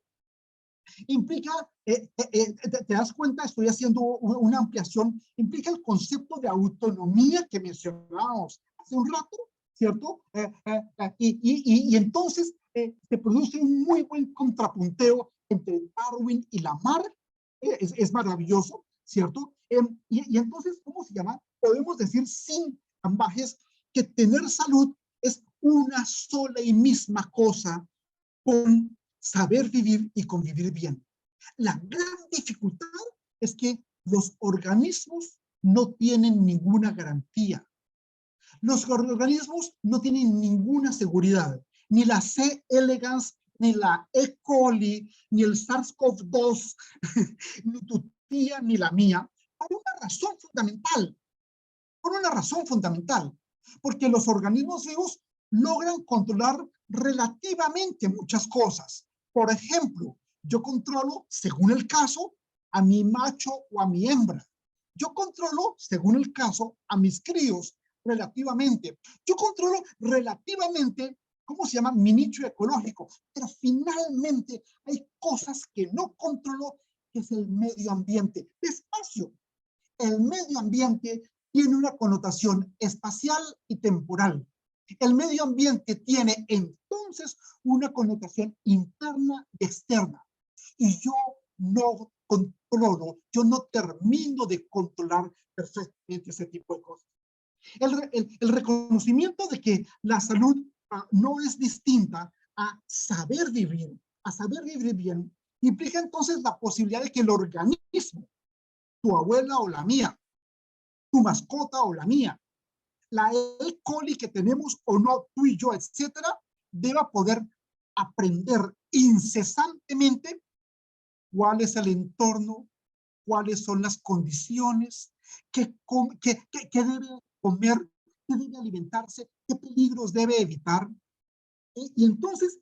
implica, te das cuenta, estoy haciendo una ampliación, implica el concepto de autonomía que mencionábamos hace un rato, ¿cierto? Y entonces se produce un muy buen contrapunteo entre Darwin y Lamarck, es maravilloso, ¿cierto? Y entonces, ¿cómo se llama? Podemos decir sin ambajes que tener salud es una sola y misma cosa con saber vivir y convivir bien. La gran dificultad es que los organismos no tienen ninguna garantía. Los organismos no tienen ninguna seguridad, ni la C. elegans ni la E. coli, ni el SARS-CoV-2, ni tu tía, ni la mía, por una razón fundamental. Por una razón fundamental. Porque los organismos vivos logran controlar relativamente muchas cosas. Por ejemplo, yo controlo, según el caso, a mi macho o a mi hembra. Yo controlo, según el caso, a mis críos, relativamente. Yo controlo relativamente, ¿cómo se llama? Mi nicho ecológico. Pero finalmente hay cosas que no controlo, que es el medio ambiente. Despacio. El medio ambiente tiene una connotación espacial y temporal. El medio ambiente tiene entonces una connotación interna y externa. Y yo no controlo, yo no termino de controlar perfectamente ese tipo de cosas. El reconocimiento de que la salud no es distinta a saber vivir bien, implica entonces la posibilidad de que el organismo, tu abuela o la mía, tu mascota o la mía, la E. coli que tenemos o no, tú y yo, etcétera, deba poder aprender incesantemente cuál es el entorno, cuáles son las condiciones, qué debe comer, qué debe alimentarse, qué peligros debe evitar. Y entonces,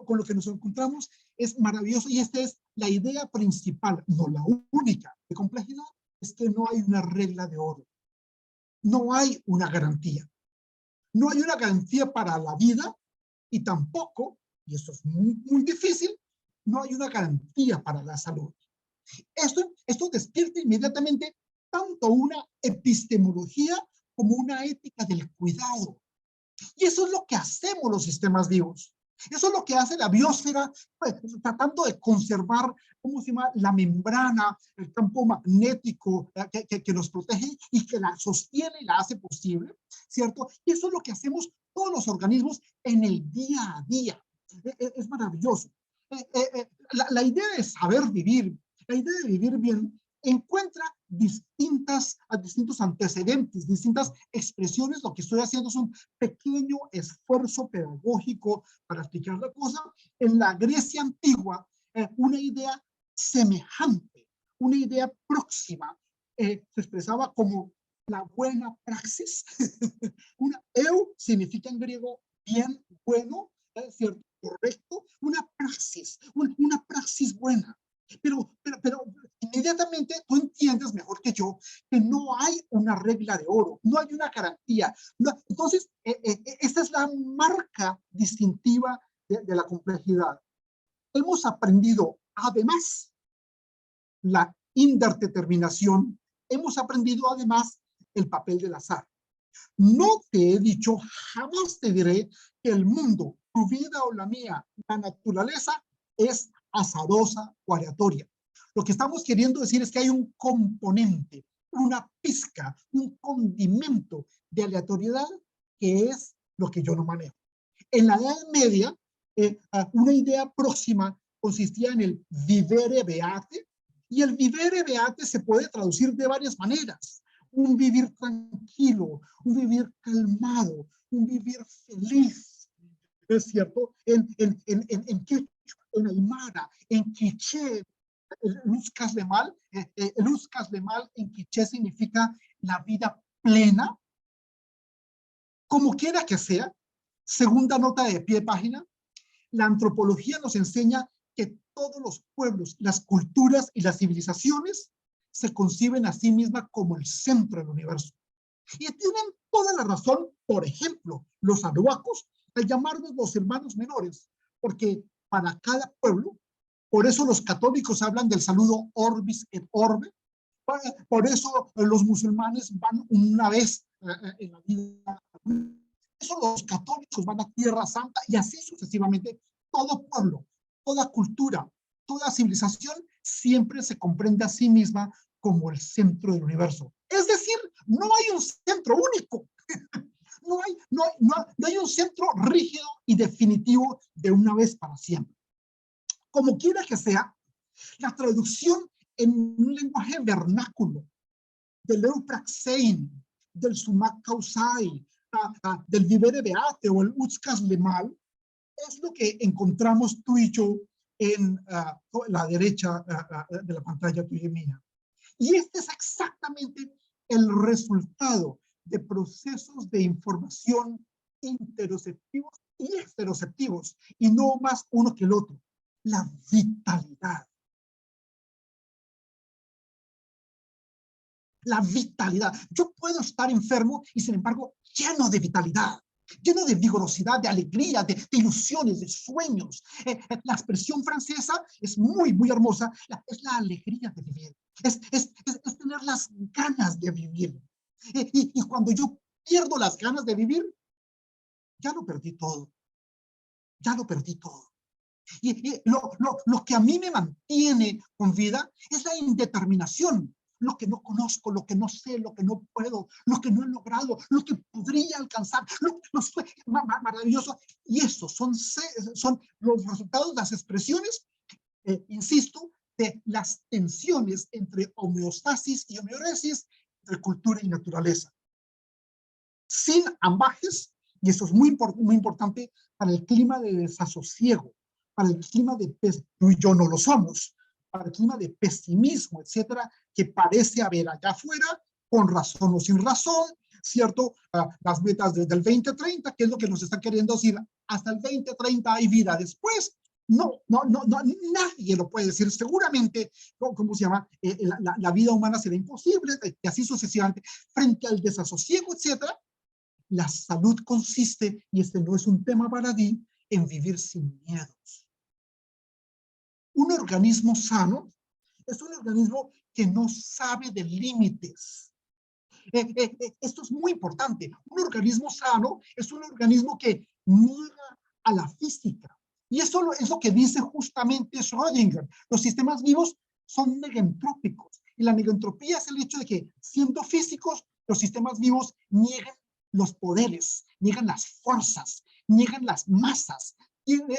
con lo que nos encontramos es maravilloso, y esta es la idea principal, no la única de complejidad, es que no hay una regla de oro. No hay una garantía. No hay una garantía para la vida y tampoco, y eso es muy difícil, no hay una garantía para la salud. Esto despierta inmediatamente tanto una epistemología como una ética del cuidado. Y eso es lo que hacemos los sistemas vivos. Eso es lo que hace la biosfera, pues, tratando de conservar, ¿cómo se llama?, la membrana, el campo magnético que nos protege y que la sostiene y la hace posible, ¿cierto? Y eso es lo que hacemos todos los organismos en el día a día. Es maravilloso. La idea de saber vivir, la idea de vivir bien, encuentra distintos antecedentes, distintas expresiones. Lo que estoy haciendo es un pequeño esfuerzo pedagógico para explicar la cosa. En la Grecia antigua, una idea semejante, una idea próxima, se expresaba como la buena praxis. Una eu significa en griego bien, bueno, ¿cierto? Correcto. Una praxis buena. Pero inmediatamente tú entiendes mejor que yo que no hay una regla de oro, no hay una garantía. No, entonces, esta es la marca distintiva de la complejidad. Hemos aprendido, además, la indeterminación, hemos aprendido, además, el papel del azar. No te he dicho, jamás te diré que el mundo, tu vida o la mía, la naturaleza, es azarosa o aleatoria. Lo que estamos queriendo decir es que hay un componente, una pizca, un condimento de aleatoriedad que es lo que yo no manejo. En la Edad Media, una idea próxima consistía en el vivere beate, y el vivere beate se puede traducir de varias maneras. Un vivir tranquilo, un vivir calmado, un vivir feliz, ¿es cierto? En Aymara, en Quiché, Luz Caslemal en Quiché significa la vida plena. Como quiera que sea, segunda nota de pie de página, la antropología nos enseña que todos los pueblos, las culturas y las civilizaciones se conciben a sí mismas como el centro del universo. Y tienen toda la razón, por ejemplo, los arhuacos, al llamarnos los hermanos menores, porque para cada pueblo, por eso los católicos hablan del saludo orbis et orbe, por eso los musulmanes van una vez en la vida, por eso los católicos van a Tierra Santa, y así sucesivamente. Todo pueblo, toda cultura, toda civilización siempre se comprende a sí misma como el centro del universo. Es decir, no hay un centro único. No hay un centro rígido y definitivo de una vez para siempre. Como quiera que sea, la traducción en un lenguaje vernáculo del Eupraxein, del Sumac Causai, del Vivere Beate o el Utskas Lemal, es lo que encontramos tú y yo en la derecha de la pantalla tuya y mía. Y este es exactamente el resultado de procesos de información interoceptivos y exteroceptivos, y no más uno que el otro. La vitalidad. La vitalidad. Yo puedo estar enfermo y, sin embargo, lleno de vitalidad, lleno de vigorosidad, de alegría, de ilusiones, de sueños. La expresión francesa es muy, muy hermosa. Es la alegría de vivir. Es tener las ganas de vivir. Y cuando yo pierdo las ganas de vivir, ya lo perdí todo. Ya lo perdí todo. Y lo que a mí me mantiene con vida es la indeterminación. Lo que no conozco, lo que no sé, lo que no puedo, lo que no he logrado, lo que podría alcanzar, lo maravilloso. Y eso son los resultados, las expresiones, insisto, de las tensiones entre homeostasis y homeoresis, entre cultura y naturaleza. Sin ambajes, y eso es muy importante para el clima de desasosiego, para el clima de tú y yo no lo somos, para el clima de pesimismo, etcétera, que parece haber allá afuera, con razón o sin razón, ¿cierto? Las metas desde el 2030, que es lo que nos está queriendo decir, hasta el 2030 hay vida después. No, nadie lo puede decir. Seguramente, ¿cómo se llama? La vida humana será imposible, y así sucesivamente. Frente al desasosiego, etcétera, la salud consiste, y este no es un tema baladí, en vivir sin miedos. Un organismo sano es un organismo que no sabe de límites. Esto es muy importante. Un organismo sano es un organismo que niega a la física. Y eso es lo que dice justamente Schrödinger. Los sistemas vivos son negentrópicos. Y la negentropía es el hecho de que, siendo físicos, los sistemas vivos niegan los poderes, niegan las fuerzas, niegan las masas,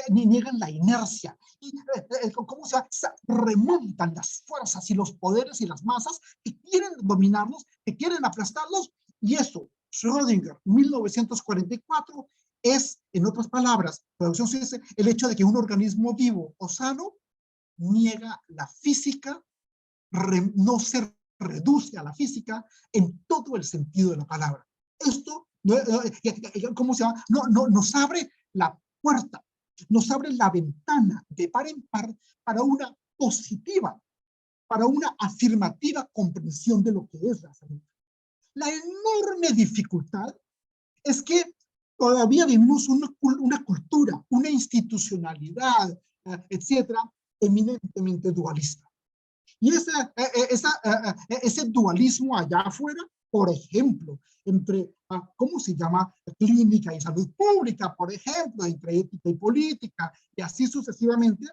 niegan la inercia. Y ¿cómo se remontan las fuerzas y los poderes y las masas que quieren dominarlos, que quieren aplastarlos? Y eso, Schrödinger, 1944, es, en otras palabras, traducción suiza, el hecho de que un organismo vivo o sano niega la física, no se reduce a la física en todo el sentido de la palabra. Esto, ¿cómo se llama? Nos abre la puerta, nos abre la ventana de par en par para una positiva, para una afirmativa comprensión de lo que es la salud. La enorme dificultad es que todavía vivimos una cultura, una institucionalidad, etcétera, eminentemente dualista. Y ese dualismo allá afuera, por ejemplo, entre, ¿cómo se llama? Clínica y salud pública, por ejemplo, entre ética y política, y así sucesivamente,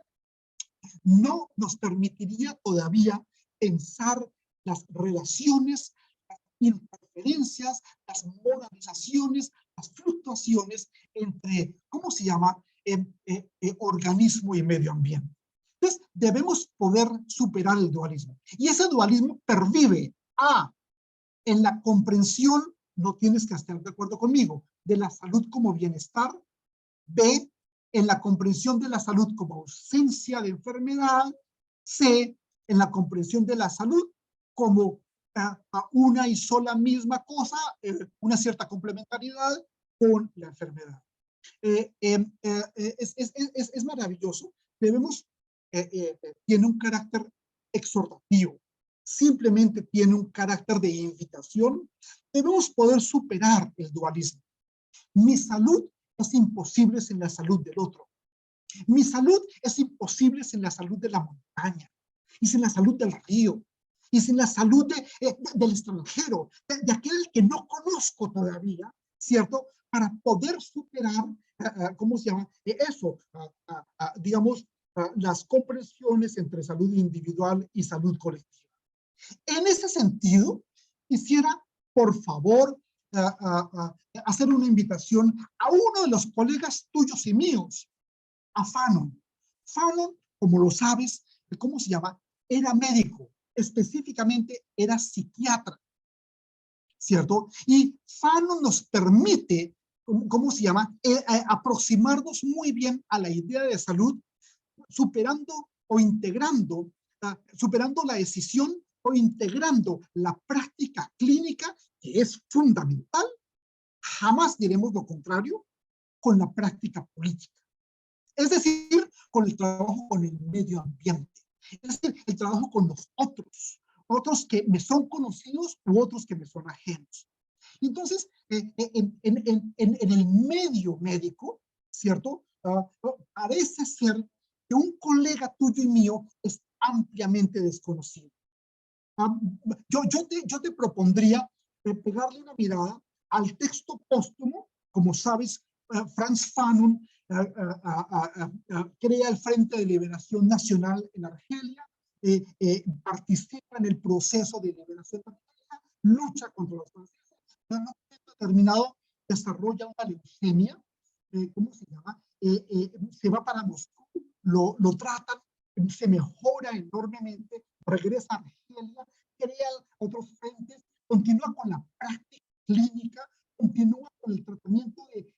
no nos permitiría todavía pensar las relaciones, las interferencias, las moralizaciones, las fluctuaciones entre, ¿cómo se llama? Organismo y medio ambiente. Entonces, debemos poder superar el dualismo. Y ese dualismo pervive en la comprensión, no tienes que estar de acuerdo conmigo, de la salud como bienestar. B, en la comprensión de la salud como ausencia de enfermedad. C, en la comprensión de la salud como una y sola misma cosa, una cierta complementariedad con la enfermedad. Es maravilloso. Debemos, tiene un carácter exhortativo, simplemente tiene un carácter de invitación. Debemos poder superar el dualismo. Mi salud es imposible sin la salud del otro. Mi salud es imposible sin la salud de la montaña, y sin la salud del río, y sin la salud del extranjero, de aquel que no conozco todavía, ¿cierto? Para poder superar, ¿cómo se llama? Eso, digamos, las comprensiones entre salud individual y salud colectiva. En ese sentido, quisiera, por favor, hacer una invitación a uno de los colegas tuyos y míos, a Fanon. Fanon, como lo sabes, ¿cómo se llama? Era médico, específicamente era psiquiatra, ¿cierto? Y Fanon nos permite ¿cómo se llama? Aproximarnos muy bien a la idea de salud, superando o integrando, superando la decisión o integrando la práctica clínica, que es fundamental. Jamás diremos lo contrario con la práctica política. Es decir, con el trabajo con el medio ambiente. Es decir, el trabajo con los otros que me son conocidos u otros que me son ajenos. Entonces, en el medio médico, ¿cierto? Parece ser que un colega tuyo y mío es ampliamente desconocido. Yo te propondría pegarle una mirada al texto póstumo. Como sabes, Frantz Fanon crea el Frente de Liberación Nacional en Argelia, participa en el proceso de liberación de Argelia, lucha contra los franceses, en un momento determinado desarrolla una leucemia, ¿cómo se llama? Se va para Moscú, lo tratan, se mejora enormemente, regresa a Argelia, crea otros frentes, continúa con la práctica clínica, continúa con el tratamiento de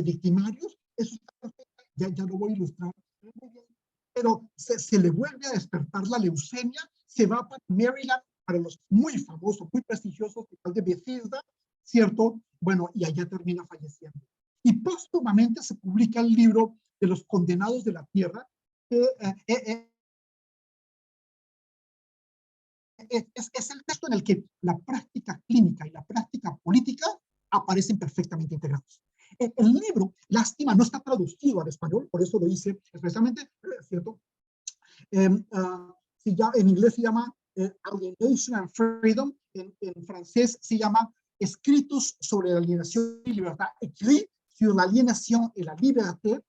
victimarios. Eso está perfecto, ya lo voy a ilustrar muy bien. Pero se le vuelve a despertar la leucemia, se va para Maryland, para los muy famosos, muy prestigiosos hospital de Bethesda, ¿cierto? Bueno, y allá termina falleciendo. Y póstumamente se publica el libro de los condenados de la tierra, es el texto en el que la práctica clínica y la práctica política aparecen perfectamente integrados. El libro, lástima, no está traducido al español, por eso lo hice especialmente, ¿cierto? En inglés se llama Alienation and Freedom, en francés se llama Escritos sobre la alienación y libertad, écrit sur l'aliénation et la liberté.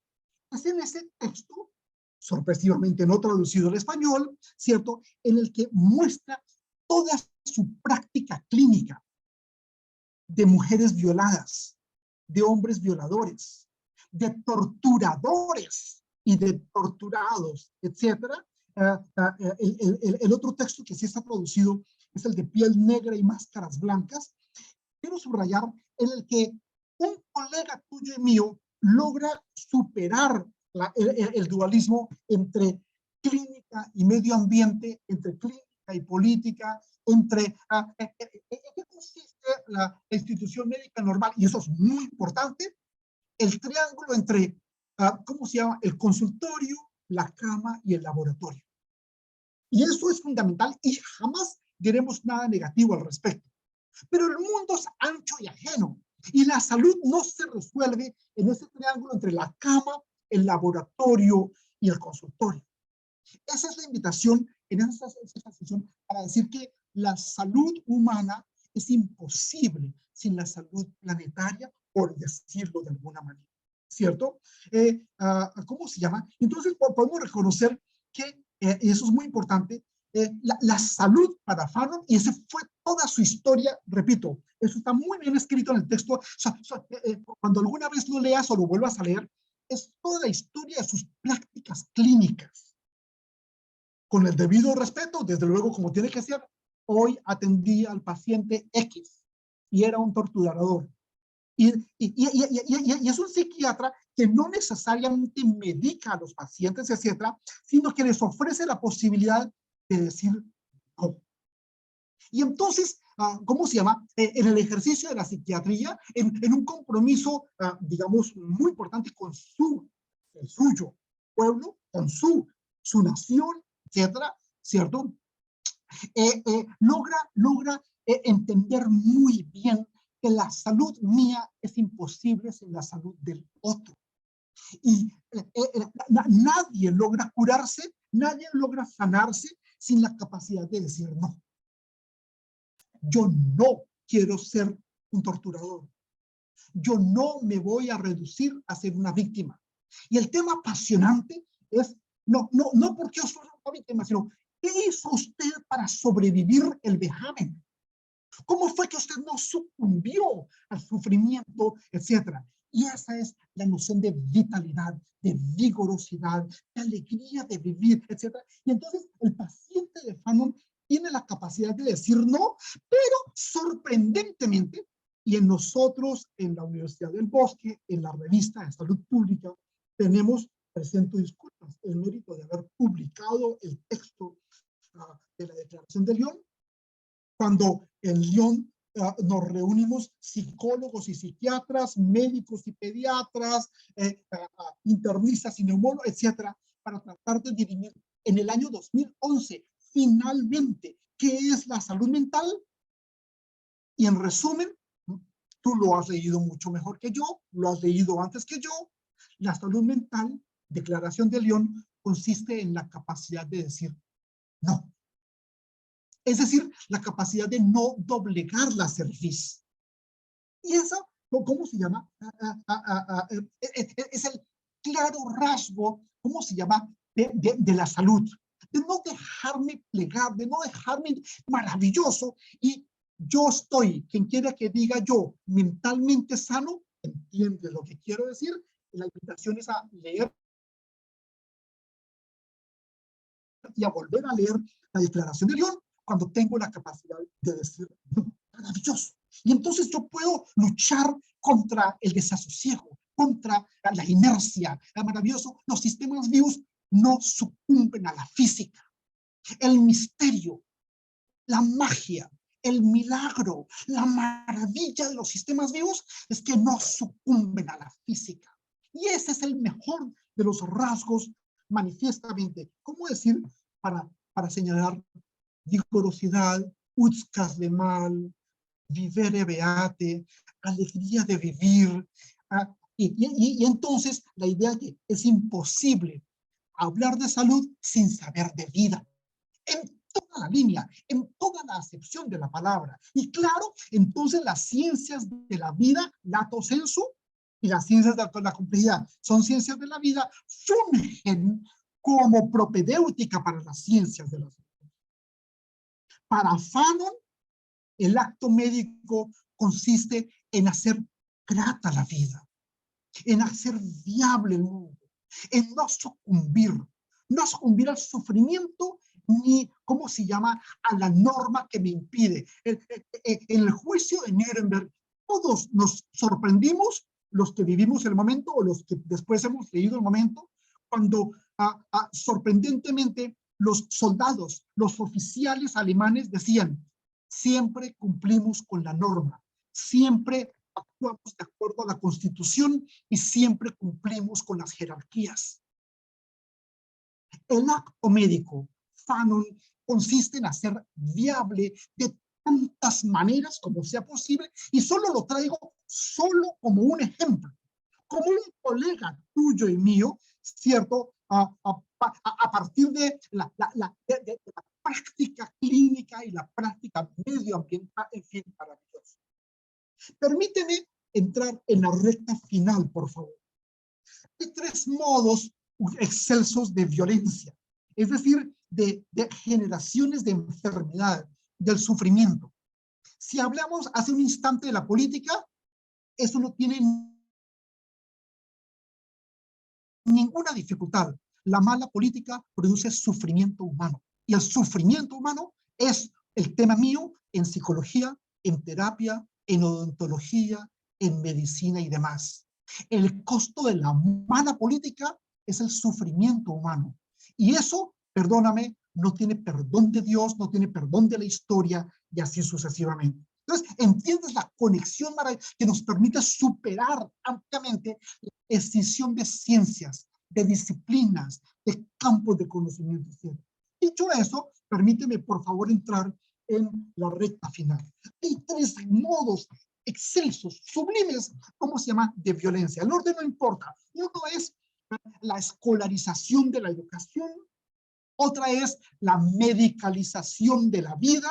Es en ese texto, sorpresivamente no traducido al español, ¿cierto?, en el que muestra toda su práctica clínica de mujeres violadas, de hombres violadores, de torturadores y de torturados, etcétera. El otro texto que sí está traducido es el de Piel Negra y Máscaras Blancas. Quiero subrayar en el que un colega tuyo y mío logra superar el dualismo entre clínica y medio ambiente, entre clínica y política, entre ¿en qué consiste la institución médica normal? Y eso es muy importante, el triángulo entre, ¿cómo se llama?, el consultorio, la cama y el laboratorio. Y eso es fundamental y jamás diremos nada negativo al respecto. Pero el mundo es ancho y ajeno y la salud no se resuelve en ese triángulo entre la cama, el laboratorio y el consultorio. Esa es la invitación en esta sesión para decir que la salud humana es imposible sin la salud planetaria, por decirlo de alguna manera, ¿cierto? ¿Cómo se llama? Entonces podemos reconocer que, y eso es muy importante, la salud para Fanon, y esa fue toda su historia, repito, eso está muy bien escrito en el texto, cuando alguna vez lo leas o lo vuelvas a leer, es toda la historia de sus prácticas clínicas. Con el debido respeto, desde luego, como tiene que ser, hoy atendí al paciente X y era un torturador. Y es un psiquiatra que no necesariamente medica a los pacientes, etcétera, sino que les ofrece la posibilidad de decir no. Y entonces, ¿cómo se llama? En el ejercicio de la psiquiatría, en un compromiso, digamos, muy importante con el suyo pueblo, con su nación, etcétera, ¿cierto? Logra entender muy bien que la salud mía es imposible sin la salud del otro. Y nadie logra curarse, nadie logra sanarse sin la capacidad de decir no. Yo no quiero ser un torturador. Yo no me voy a reducir a ser una víctima. Y el tema apasionante es, no porque yo soy una víctima, sino ¿qué hizo usted para sobrevivir el vejamen? ¿Cómo fue que usted no sucumbió al sufrimiento, etcétera? Y esa es la noción de vitalidad, de vigorosidad, de alegría de vivir, etcétera. Y entonces el paciente de Fanon tiene la capacidad de decir no, pero sorprendentemente Y en nosotros, en la Universidad del Bosque, en la revista de Salud Pública, tenemos, presento disculpas, el mérito de haber publicado el texto de la Declaración de Lyon. Cuando en Lyon nos reunimos psicólogos y psiquiatras, médicos y pediatras, internistas y neumólogos, etcétera, para tratar de dirimir en el año 2011, finalmente, ¿qué es la salud mental? Y en resumen, tú lo has leído mucho mejor que yo, lo has leído antes que yo. La salud mental, Declaración de Lyon, consiste en la capacidad de decir no. Es decir, la capacidad de no doblegar la cerviz. Y eso, ¿cómo se llama? Es el claro rasgo, ¿cómo se llama? De la salud. De no dejarme plegar, de no dejarme maravilloso. Y yo estoy, quien quiera que diga yo, mentalmente sano, entiende lo que quiero decir. La invitación es a leer y a volver a leer la Declaración de Lyon cuando tengo la capacidad de decir, maravilloso. Y entonces yo puedo luchar contra el desasosiego, contra la inercia, maravilloso. Los sistemas vivos no sucumben a la física. El misterio, la magia, el milagro, la maravilla de los sistemas vivos es que no sucumben a la física. Y ese es el mejor de los rasgos manifiestamente. ¿Cómo decir para señalar vigorosidad, utscas de mal, vivere beate, alegría de vivir? Y entonces la idea es que es imposible hablar de salud sin saber de vida. En toda la línea, en toda la acepción de la palabra. Y claro, entonces las ciencias de la vida, lato sensu, y las ciencias de la complejidad son ciencias de la vida, fungen como propedéutica para las ciencias de la salud. Para Fanon, el acto médico consiste en hacer grata la vida, en hacer viable el mundo, en no sucumbir al sufrimiento ni, ¿cómo se llama?, a la norma que me impide. En el juicio de Nuremberg, todos nos sorprendimos, los que vivimos el momento o los que después hemos leído el momento, cuando sorprendentemente los soldados, los oficiales alemanes decían, siempre cumplimos con la norma, siempre actuamos de acuerdo a la Constitución y siempre cumplimos con las jerarquías. El acto médico, Fanon, consiste en hacer viable de tantas maneras como sea posible, y solo lo traigo solo como un ejemplo, como un colega tuyo y mío, ¿cierto? A partir de la práctica clínica y la práctica medioambiental, en fin, maravilloso. Permíteme entrar en la recta final, por favor. Hay tres modos excelsos de violencia, es decir, de generaciones de enfermedad, del sufrimiento. Si hablamos hace un instante de la política, eso no tiene ninguna dificultad. La mala política produce sufrimiento humano, y el sufrimiento humano es el tema mío en psicología, en terapia, en odontología, en medicina y demás. El costo de la mala política es el sufrimiento humano. Y eso, perdóname, no tiene perdón de Dios, no tiene perdón de la historia, y así sucesivamente. Entonces, ¿entiendes la conexión que nos permite superar ampliamente la escisión de ciencias, de disciplinas, de campos de conocimiento? Dicho eso, permíteme, por favor, entrar en la recta final. Hay tres modos excelsos, sublimes, ¿cómo se llama?, de violencia. El orden no importa. Uno es la escolarización de la educación, otra es la medicalización de la vida,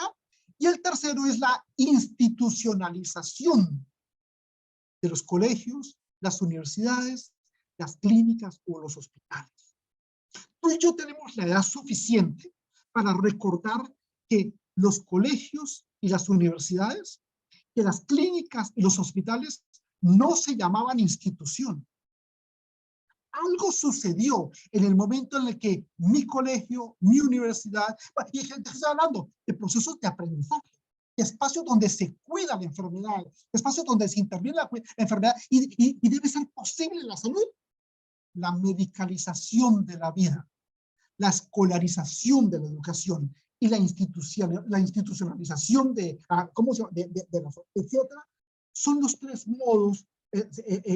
y el tercero es la institucionalización de los colegios, las universidades, las clínicas o los hospitales. Tú y yo tenemos la edad suficiente para recordar que los colegios y las universidades, que las clínicas y los hospitales no se llamaban institución. Algo sucedió en el momento en el que mi colegio, mi universidad, y gente está hablando de procesos de aprendizaje. espacios donde se cuida la enfermedad, espacios donde se interviene la enfermedad y debe ser posible la salud. La medicalización de la vida, la escolarización de la educación y la institucionalización de la etcétera, son los tres modos,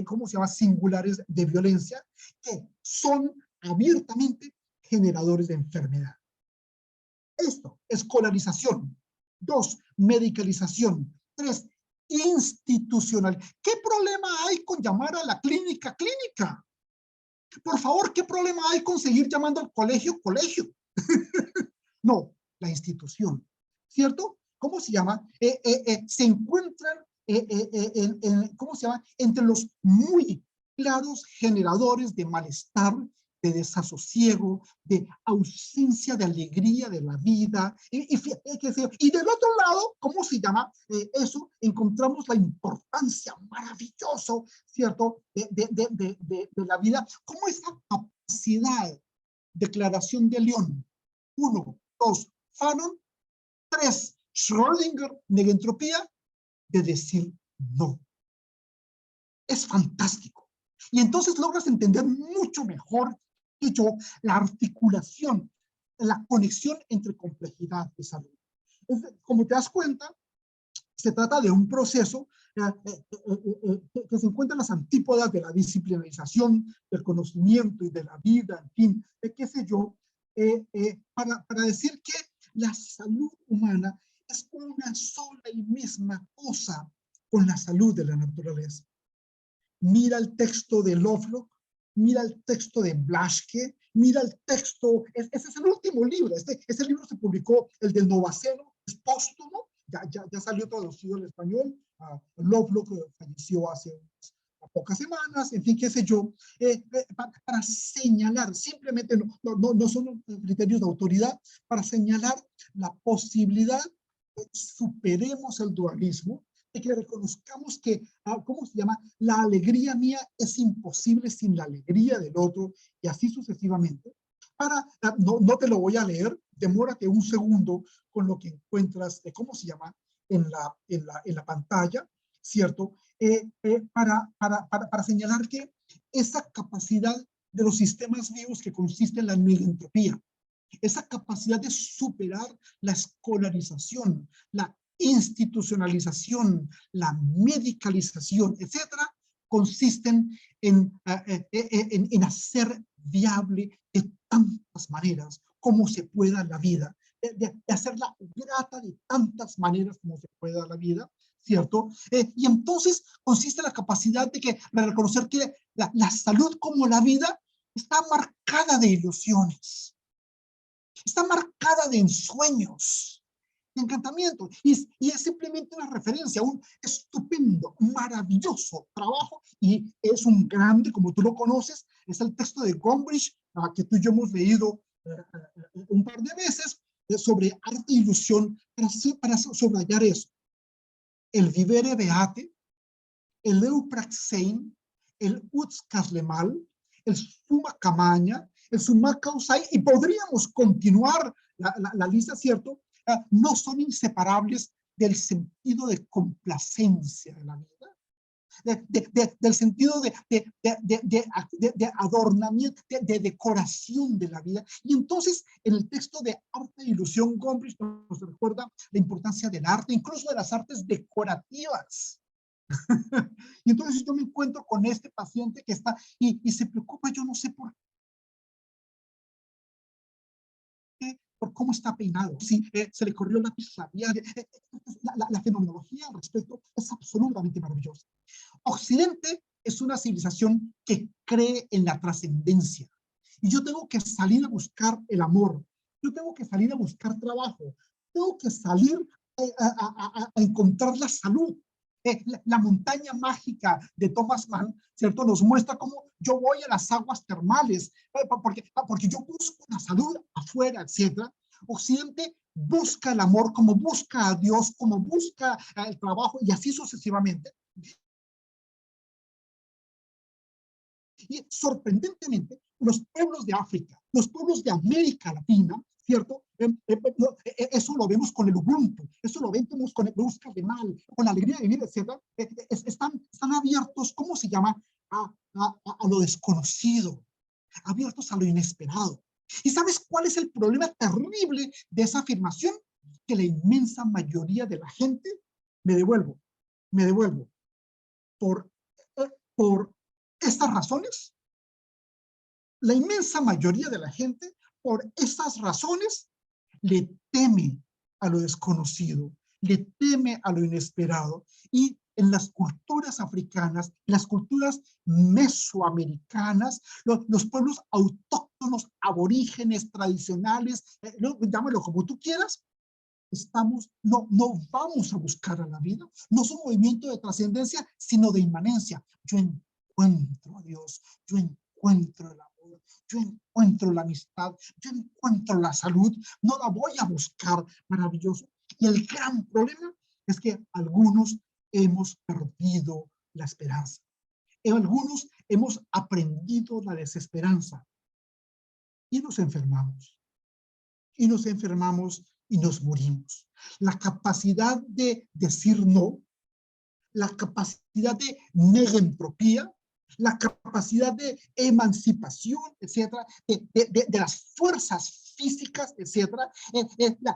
¿cómo se llama?, singulares de violencia que son abiertamente generadores de enfermedad. Esto, escolarización. 2, medicalización. 3, institucional. ¿Qué problema hay con llamar a la clínica clínica? Por favor, ¿qué problema hay con seguir llamando al colegio colegio? No, la institución, ¿cierto? ¿Cómo se llama? Se encuentran, ¿cómo se llama?, entre los muy claros generadores de malestar, de desasosiego, de ausencia de alegría de la vida. Y del otro lado, ¿cómo se llama? Eso, encontramos la importancia maravillosa, ¿cierto?, de la vida, como esa capacidad, declaración de León, 1, 2, Fanon, 3, Schrödinger, negentropía, de decir no. Es fantástico. Y entonces logras entender mucho mejor que yo la articulación, la conexión entre complejidad y salud. Como te das cuenta, se trata de un proceso que se encuentra en las antípodas de la disciplinarización, del conocimiento y de la vida, en fin, qué sé yo, para decir que la salud humana es una sola y misma cosa con la salud de la naturaleza. Mira el texto de Lovelock, mira el texto de Blaschke, mira el texto, ese es el último libro, este libro se publicó, el del Novaceno, es póstumo, ya salió traducido al español. Lovelock falleció hace pocas semanas, en fin, qué sé yo, para señalar, simplemente no son criterios de autoridad, para señalar la posibilidad de que superemos el dualismo, de que reconozcamos que, ¿cómo se llama?, la alegría mía es imposible sin la alegría del otro, y así sucesivamente. No te lo voy a leer, demórate un segundo con lo que encuentras, ¿cómo se llama?, en la pantalla, ¿cierto? Para señalar que esa capacidad de los sistemas vivos que consiste en la negentropía, esa capacidad de superar la escolarización, la institucionalización, la medicalización, etcétera, consisten en hacer viable de tantas maneras como se pueda la vida, de hacerla grata de tantas maneras como se pueda la vida, ¿cierto? Y entonces consiste en la capacidad de reconocer que la salud como la vida está marcada de ilusiones, está marcada de ensueños, de encantamiento, y es simplemente una referencia a un estupendo, maravilloso trabajo, y es un grande, como tú lo conoces, es el texto de Gombrich, que tú y yo hemos leído un par de veces, sobre arte e ilusión, para subrayar eso. El vivere beate, el eupraxein, el utzcaslemal, el summa camaña, el summa causai, y podríamos continuar la lista, ¿cierto? No son inseparables del sentido de complacencia de la vida, del sentido de adornamiento, de decoración de la vida. Y entonces, en el texto de Arte e Ilusión, Gombrich nos recuerda la importancia del arte, incluso de las artes decorativas. Y entonces yo me encuentro con este paciente que está y se preocupa, yo no sé por cómo está peinado, si se le corrió la lápiz labial. La fenomenología al respecto es absolutamente maravillosa. Occidente es una civilización que cree en la trascendencia. Y yo tengo que salir a buscar el amor. Yo tengo que salir a buscar trabajo. Tengo que salir a encontrar la salud. La montaña mágica de Thomas Mann, ¿cierto?, nos muestra cómo yo voy a las aguas termales, porque yo busco la salud afuera, etcétera. Occidente busca el amor, como busca a Dios, como busca el trabajo, y así sucesivamente. Y sorprendentemente, los pueblos de África, los pueblos de América Latina, ¿cierto? Eso lo vemos con el Ubuntu, eso lo vemos con el Busca de Mal, con la alegría de vivir, etc. Están abiertos, ¿cómo se llama? A lo desconocido, abiertos a lo inesperado. ¿Y sabes cuál es el problema terrible de esa afirmación? Que la inmensa mayoría de la gente, me devuelvo, por estas razones, la inmensa mayoría de la gente, por estas razones, le teme a lo desconocido, le teme a lo inesperado. Y en las culturas africanas, las culturas mesoamericanas, los pueblos autóctonos, aborígenes, tradicionales, llámalo como tú quieras, no vamos a buscar a la vida, no es un movimiento de trascendencia, sino de inmanencia. Yo encuentro a Dios, yo encuentro el amor, yo encuentro la amistad, yo encuentro la salud, no la voy a buscar, maravilloso. Y el gran problema es que algunos hemos perdido la esperanza. Algunos hemos aprendido la desesperanza y nos enfermamos. Y nos enfermamos y nos morimos. La capacidad de decir no, la capacidad de negentropía, la capacidad de emancipación, etcétera, de las fuerzas físicas, etcétera,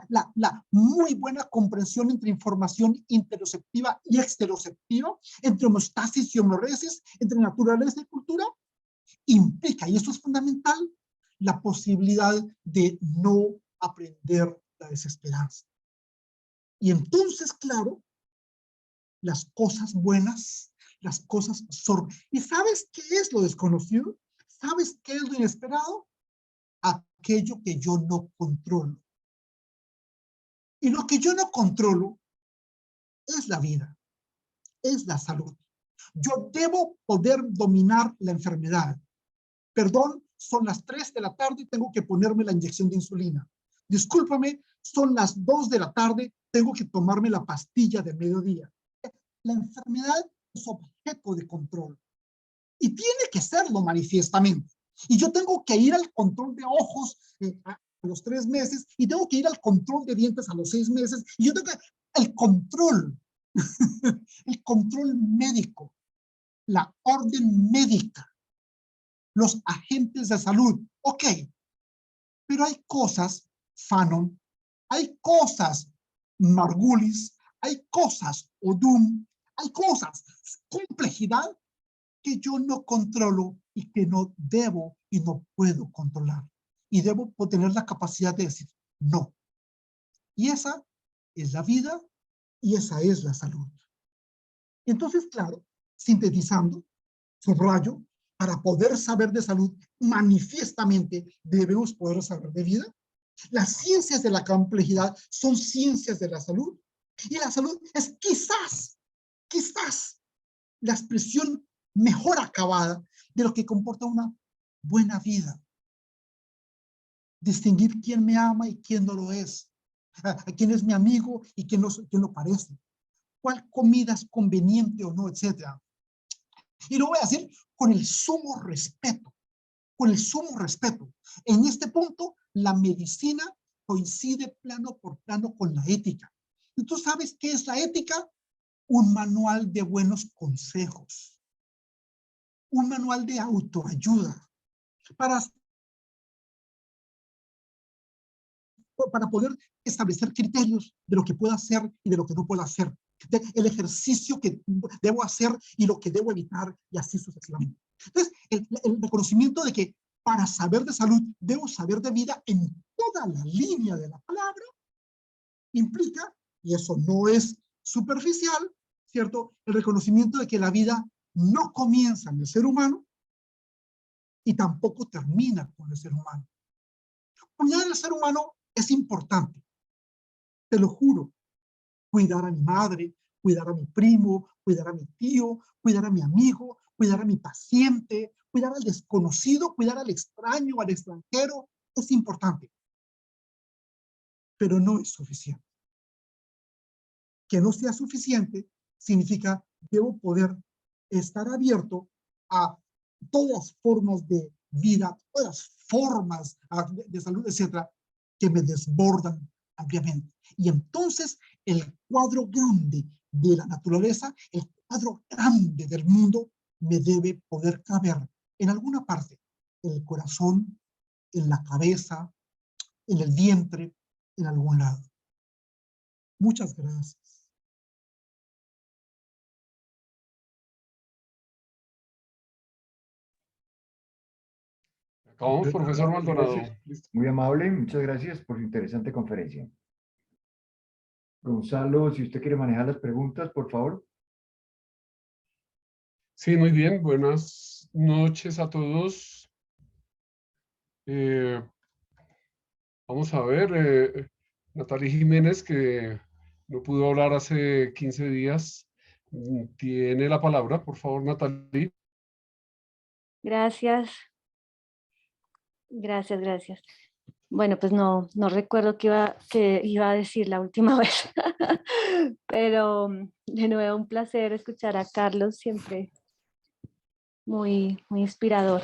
la muy buena comprensión entre información interoceptiva y exteroceptiva, entre homeostasis y homeoresis, entre naturaleza y cultura, implica, y esto es fundamental, la posibilidad de no aprender la desesperanza. Y entonces, claro, las cosas buenas, las cosas sorprenden. ¿Y sabes qué es lo desconocido? ¿Sabes qué es lo inesperado? Aquello que yo no controlo. Y lo que yo no controlo es la vida, es la salud. Yo debo poder dominar la enfermedad. Perdón, son las 3 de la tarde y tengo que ponerme la inyección de insulina. Discúlpame, son las 2 de la tarde, tengo que tomarme la pastilla de mediodía. La enfermedad es objeto de control y tiene que serlo manifiestamente. Y yo tengo que ir al control de ojos a los 3 meses y tengo que ir al control de dientes a los 6 meses y yo tengo que, el control, el control médico, la orden médica, los agentes de salud, ok, pero hay cosas, Fanon, hay cosas, Margulis, hay cosas, Odum, hay cosas, complejidad que yo no controlo y que no debo y no puedo controlar. Y debo tener la capacidad de decir no. Y esa es la vida y esa es la salud. Entonces, claro, sintetizando, subrayo, para poder saber de salud, manifiestamente debemos poder saber de vida. Las ciencias de la complejidad son ciencias de la salud. Y la salud es quizás la expresión mejor acabada de lo que comporta una buena vida. Distinguir quién me ama y quién no lo es. Quién es mi amigo y quién lo parece. Cuál comida es conveniente o no, etcétera. Y lo voy a hacer con el sumo respeto. Con el sumo respeto. En este punto, la medicina coincide plano por plano con la ética. ¿Y tú sabes qué es la ética? Un manual de buenos consejos. Un manual de autoayuda. Para poder establecer criterios de lo que puedo hacer y de lo que no puedo hacer. El ejercicio que debo hacer y lo que debo evitar y así sucesivamente. Entonces, el reconocimiento de que para saber de salud debo saber de vida en toda la línea de la palabra implica, y eso no es superficial, ¿cierto? El reconocimiento de que la vida no comienza en el ser humano y tampoco termina con el ser humano. Cuidar al ser humano es importante, te lo juro. Cuidar a mi madre, cuidar a mi primo, cuidar a mi tío, cuidar a mi amigo, cuidar a mi paciente, cuidar al desconocido, cuidar al extraño, al extranjero, es importante. Pero no es suficiente. Que no sea suficiente significa debo poder estar abierto a todas formas de vida, todas formas de salud, etcétera, que me desbordan ampliamente. Y entonces el cuadro grande de la naturaleza, el cuadro grande del mundo, me debe poder caber en alguna parte, en el corazón, en la cabeza, en el vientre, en algún lado. Muchas gracias. Acabamos, profesor Maldonado. Gracias. Muy amable, muchas gracias por su interesante conferencia. Gonzalo, si usted quiere manejar las preguntas, por favor. Sí, muy bien. Buenas noches a todos. Vamos a ver, Natalie Jiménez, que no pudo hablar hace 15 días, tiene la palabra. Por favor, Natalie. Gracias. Gracias. Bueno, pues no recuerdo qué iba a decir la última vez, pero de nuevo un placer escuchar a Carlos, siempre muy inspirador.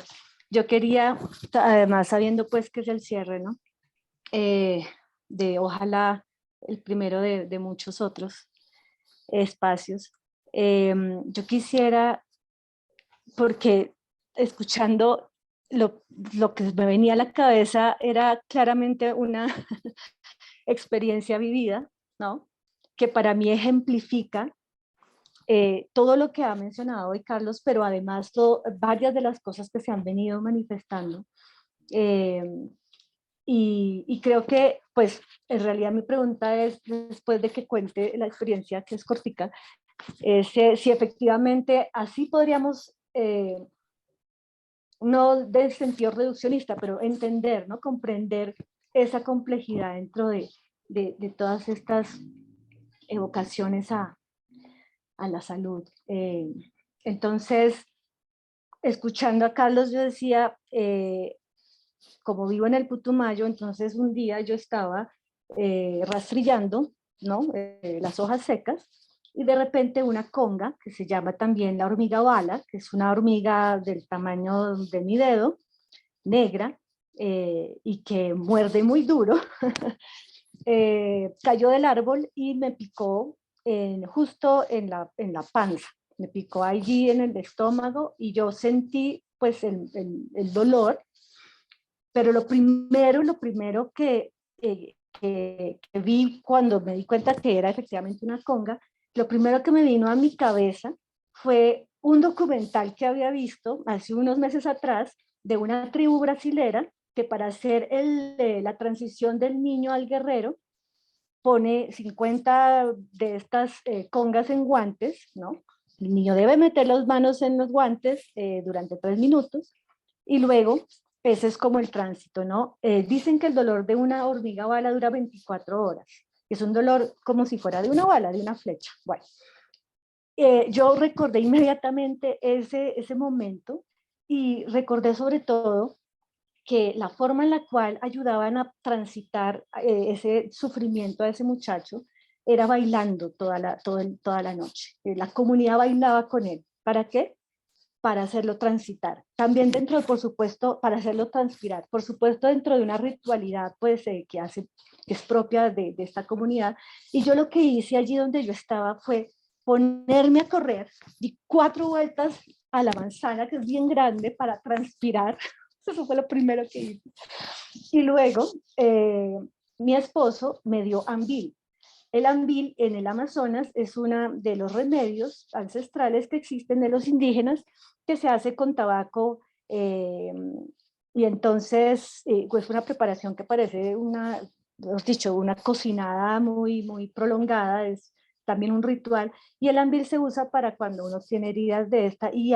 Yo quería, además sabiendo pues que es el cierre, ¿no? De ojalá el primero de muchos otros espacios. Yo quisiera, porque escuchando lo que me venía a la cabeza era claramente una experiencia vivida, ¿no? Que para mí ejemplifica todo lo que ha mencionado hoy Carlos, pero además varias de las cosas que se han venido manifestando. Y creo que, pues, en realidad mi pregunta es, después de que cuente la experiencia, que es cortica, si efectivamente así podríamos, no del sentido reduccionista, pero entender, ¿no? Comprender esa complejidad dentro de todas estas evocaciones a la salud. Entonces, escuchando a Carlos, yo decía, como vivo en el Putumayo, entonces un día yo estaba rastrillando, ¿no? Las hojas secas, y de repente una conga, que se llama también la hormiga bala, que es una hormiga del tamaño de mi dedo, negra, y que muerde muy duro, cayó del árbol y me picó justo en la panza, me picó allí en el estómago y yo sentí pues el dolor, pero lo primero que vi cuando me di cuenta que era efectivamente una conga, lo primero que me vino a mi cabeza fue un documental que había visto hace unos meses atrás de una tribu brasilera que para hacer la transición del niño al guerrero pone 50 de estas congas en guantes, ¿no? El niño debe meter las manos en los guantes durante 3 minutos y luego ese es como el tránsito, ¿no? Dicen que el dolor de una hormiga bala dura 24 horas. Es un dolor como si fuera de una bala, de una flecha. Bueno, yo recordé inmediatamente ese momento y recordé sobre todo que la forma en la cual ayudaban a transitar ese sufrimiento a ese muchacho era bailando toda la noche. La comunidad bailaba con él. ¿Para qué? Para hacerlo transitar. También dentro, por supuesto, para hacerlo transpirar. Por supuesto, dentro de una ritualidad pues, que es propia de esta comunidad. Y yo lo que hice allí donde yo estaba fue ponerme a correr, di 4 vueltas a la manzana, que es bien grande, para transpirar. Eso fue lo primero que hice. Y luego, mi esposo me dio ambil. El ambil en el Amazonas es uno de los remedios ancestrales que existen de los indígenas, que se hace con tabaco, y entonces pues una preparación que parece una cocinada muy prolongada, es también un ritual, y el ambil se usa para cuando uno tiene heridas de esta y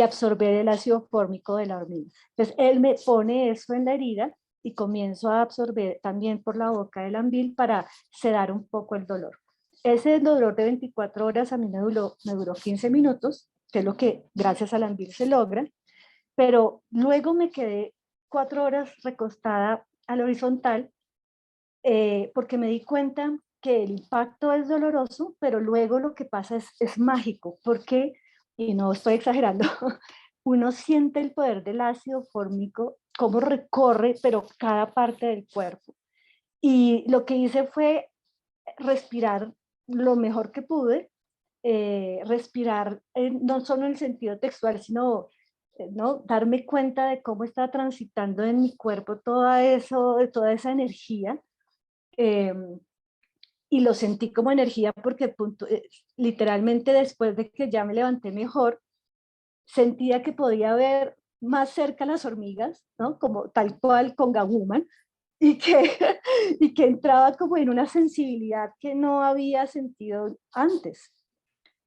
absorber el ácido fórmico de la hormiga. Entonces él me pone eso en la herida y comienzo a absorber también por la boca el ambil para sedar un poco el dolor. Ese dolor de 24 horas a mí me duró 15 minutos, que es lo que gracias al ambil se logra, pero luego me quedé 4 horas recostada al horizontal porque me di cuenta que el impacto es doloroso, pero luego lo que pasa es mágico, porque, y no estoy exagerando, uno siente el poder del ácido fórmico cómo recorre, pero cada parte del cuerpo. Y lo que hice fue respirar lo mejor que pude, respirar no solo en el sentido textual, sino ¿no? Darme cuenta de cómo está transitando en mi cuerpo toda esa energía. Eh, y lo sentí como energía porque literalmente después de que ya me levanté mejor, sentía que podía ver más cerca las hormigas, ¿no? Como tal cual con Woman, y que, y que entraba como en una sensibilidad que no había sentido antes.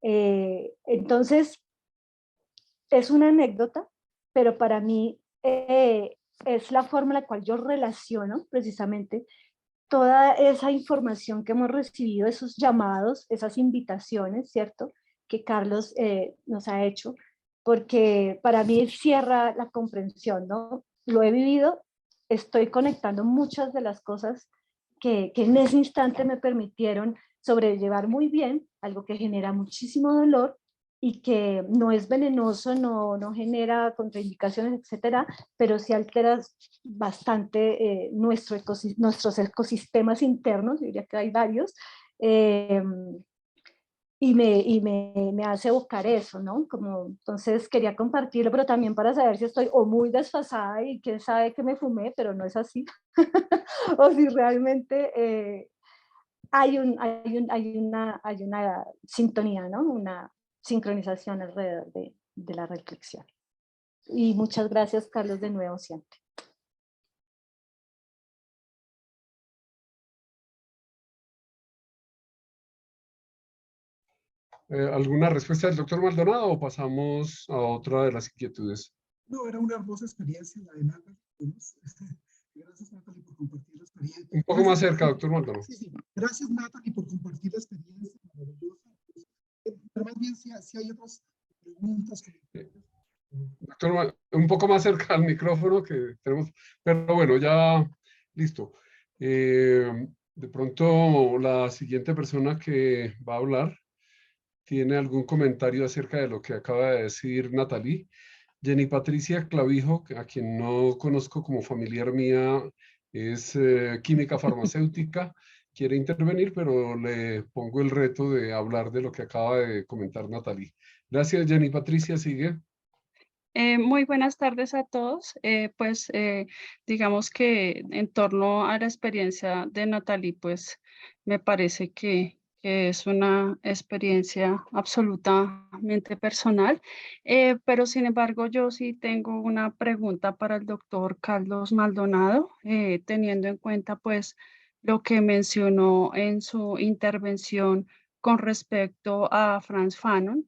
Entonces, es una anécdota, pero para mí es la forma en la cual yo relaciono precisamente toda esa información que hemos recibido, esos llamados, esas invitaciones, ¿cierto? Que Carlos nos ha hecho, porque para mí cierra la comprensión, ¿no? Lo he vivido, estoy conectando muchas de las cosas que en ese instante me permitieron sobrellevar muy bien, algo que genera muchísimo dolor y que no es venenoso, no genera contraindicaciones, etcétera, pero sí altera bastante nuestros ecosistemas internos, diría que hay varios, eh, me hace buscar eso, ¿no? Como, entonces quería compartirlo, pero también para saber si estoy o muy desfasada y quién sabe que me fumé, pero no es así, o si realmente hay una sintonía, ¿no? Una sincronización alrededor de la reflexión. Y muchas gracias, Carlos, de nuevo siempre. ¿Alguna respuesta del doctor Maldonado o pasamos a otra de las inquietudes? No, era una hermosa experiencia la de Natalie. Gracias, Natalie, por compartir la experiencia. Un poco más cerca, doctor Maldonado. Sí, sí. Gracias, Natalie, por compartir la experiencia maravillosa. Pero más bien, si hay otras preguntas. Doctor, un poco más cerca al micrófono que tenemos, pero bueno, ya listo. De pronto, la siguiente persona que va a hablar tiene algún comentario acerca de lo que acaba de decir Natalie. Jenny Patricia Clavijo, a quien no conozco como familiar mía, es química farmacéutica, quiere intervenir, pero le pongo el reto de hablar de lo que acaba de comentar Natalie. Gracias, Jenny Patricia, sigue. Muy buenas tardes a todos. Digamos que en torno a la experiencia de Natalie, pues me parece que es una experiencia absolutamente personal, pero sin embargo yo sí tengo una pregunta para el doctor Carlos Maldonado, teniendo en cuenta pues lo que mencionó en su intervención con respecto a Frantz Fanon.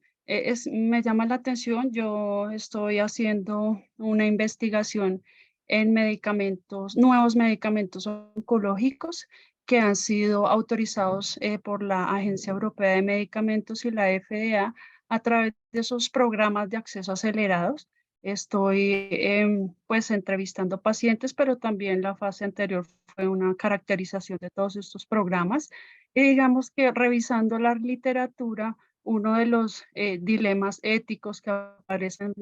Me llama la atención, yo estoy haciendo una investigación en nuevos medicamentos oncológicos que han sido autorizados por la Agencia Europea de Medicamentos y la FDA a través de esos programas de acceso acelerados. Estoy pues entrevistando pacientes, pero también la fase anterior fue una caracterización de todos estos programas. Y digamos que revisando la literatura, uno de los dilemas éticos que aparecen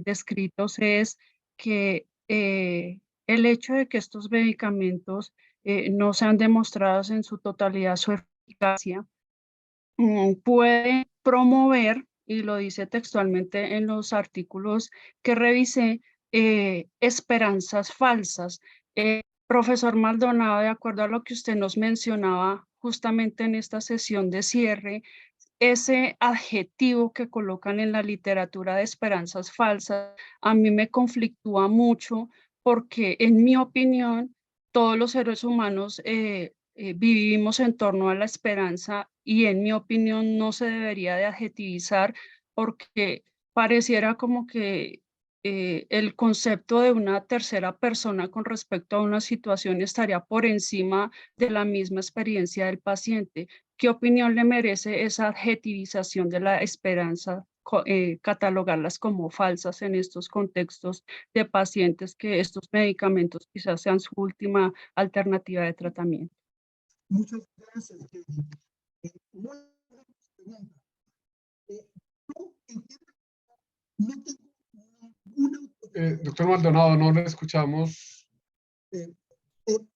descritos es que el hecho de que estos medicamentos no sean demostrados en su totalidad su eficacia puede promover, y lo dice textualmente en los artículos que revisé, esperanzas falsas. Profesor Maldonado, de acuerdo a lo que usted nos mencionaba justamente en esta sesión de cierre, ese adjetivo que colocan en la literatura de esperanzas falsas, a mí me conflictúa mucho porque en mi opinión, todos los seres humanos vivimos en torno a la esperanza y en mi opinión no se debería de adjetivizar porque pareciera como que el concepto de una tercera persona con respecto a una situación estaría por encima de la misma experiencia del paciente. ¿Qué opinión le merece esa adjetivización de la esperanza, catalogarlas como falsas en estos contextos de pacientes que estos medicamentos quizás sean su última alternativa de tratamiento? Muchas gracias, Jenny. Muy buena pregunta. Yo entiendo, no tengo ninguna Doctor Maldonado, no le escuchamos. Yo,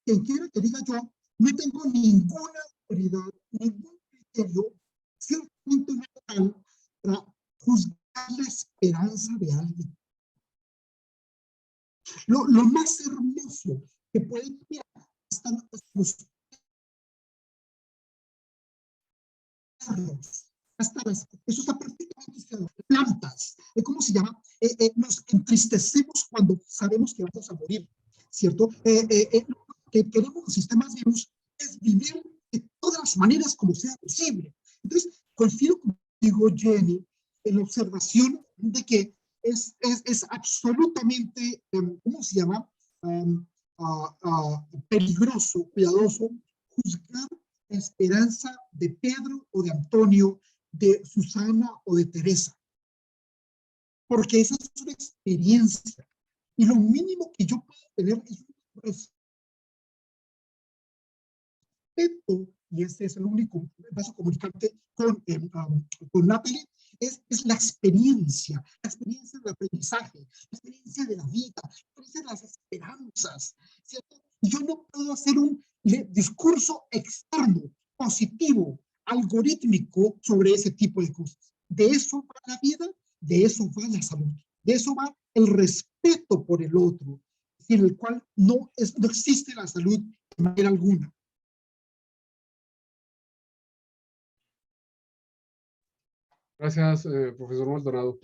quien quiera que diga yo, no tengo ninguna autoridad, ningún criterio, ciertamente natural para juzgar la esperanza de alguien. Lo más hermoso que pueden ver hasta los perros, eso está perfectamente estudiado. Plantas, ¿cómo se llama? Nos entristecemos cuando sabemos que vamos a morir, ¿cierto? Lo que queremos los sistemas vivos es vivir de todas las maneras como sea posible. Entonces, coincido contigo, Jenny, en la observación de que es absolutamente, ¿cómo se llama? Peligroso, cuidadoso, juzgar la esperanza de Pedro o de Antonio, de Susana o de Teresa. Porque esa es una experiencia. Y lo mínimo que yo puedo tener es un respeto, y este es el único paso comunicante con Natalie, es la experiencia del aprendizaje, la experiencia de la vida, la experiencia de las esperanzas, ¿cierto? Yo no puedo hacer un discurso externo, positivo, algorítmico sobre ese tipo de cosas. De eso va la vida, de eso va la salud, de eso va el respeto por el otro, sin el cual no existe la salud de manera alguna. Gracias, profesor Maldonado.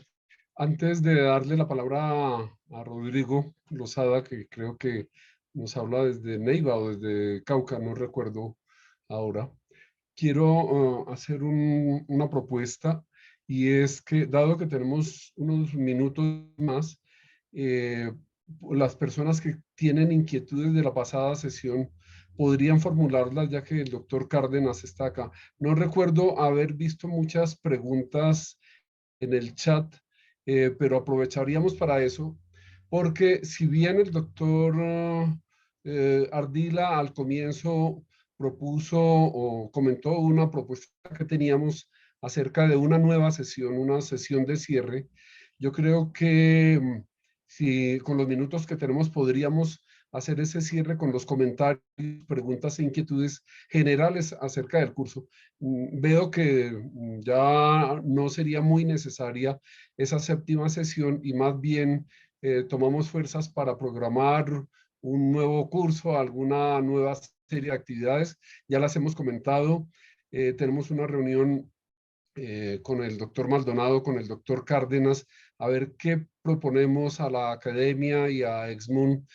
Antes de darle la palabra a Rodrigo Lozada, que creo que nos habla desde Neiva o desde Cauca, no recuerdo ahora, quiero hacer una propuesta, y es que, dado que tenemos unos minutos más, las personas que tienen inquietudes de la pasada sesión podrían formularlas, ya que el doctor Cárdenas está acá. No recuerdo haber visto muchas preguntas en el chat, pero aprovecharíamos para eso, porque si bien el doctor Ardila al comienzo propuso o comentó una propuesta que teníamos acerca de una nueva sesión, una sesión de cierre, yo creo que si con los minutos que tenemos podríamos hacer ese cierre con los comentarios, preguntas e inquietudes generales acerca del curso. Veo que ya no sería muy necesaria esa séptima sesión, y más bien tomamos fuerzas para programar un nuevo curso, alguna nueva serie de actividades. Ya las hemos comentado. Tenemos una reunión con el doctor Maldonado, con el doctor Cárdenas, a ver qué proponemos a la academia y a Exmun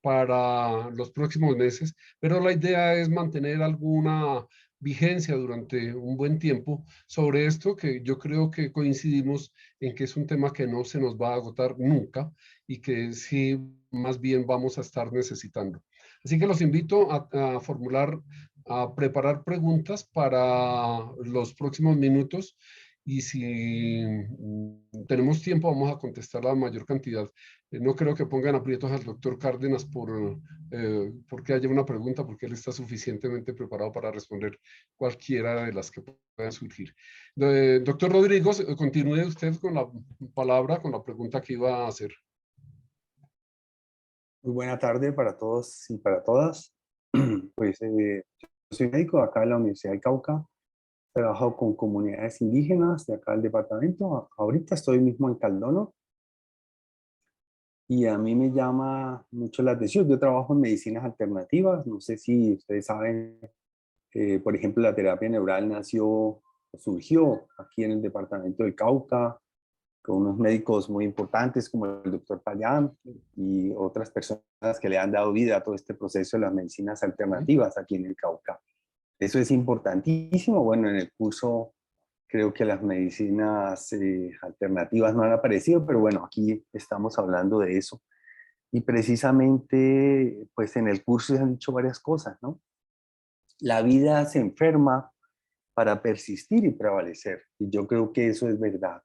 para los próximos meses, pero la idea es mantener alguna vigencia durante un buen tiempo sobre esto, que yo creo que coincidimos en que es un tema que no se nos va a agotar nunca y que sí, más bien vamos a estar necesitando. Así que los invito a formular, a preparar preguntas para los próximos minutos, y si tenemos tiempo vamos a contestar la mayor cantidad. No creo que pongan aprietos al doctor Cárdenas porque haya una pregunta, porque él está suficientemente preparado para responder cualquiera de las que puedan surgir. Doctor Rodrigo, continúe usted con la palabra, con la pregunta que iba a hacer. Muy buena tarde para todos y para todas. Pues yo soy médico acá en la Universidad de Cauca. Trabajo con comunidades indígenas de acá del departamento. Ahorita estoy mismo en Caldono. Y a mí me llama mucho la atención. Yo trabajo en medicinas alternativas. No sé si ustedes saben, por ejemplo, la terapia neural surgió aquí en el departamento del Cauca, con unos médicos muy importantes como el doctor Payán y otras personas que le han dado vida a todo este proceso de las medicinas alternativas aquí en el Cauca. Eso es importantísimo. Bueno, en el curso creo que las medicinas alternativas no han aparecido, pero bueno, aquí estamos hablando de eso. Y precisamente, pues en el curso se han dicho varias cosas, ¿no? La vida se enferma para persistir y prevalecer. Y yo creo que eso es verdad.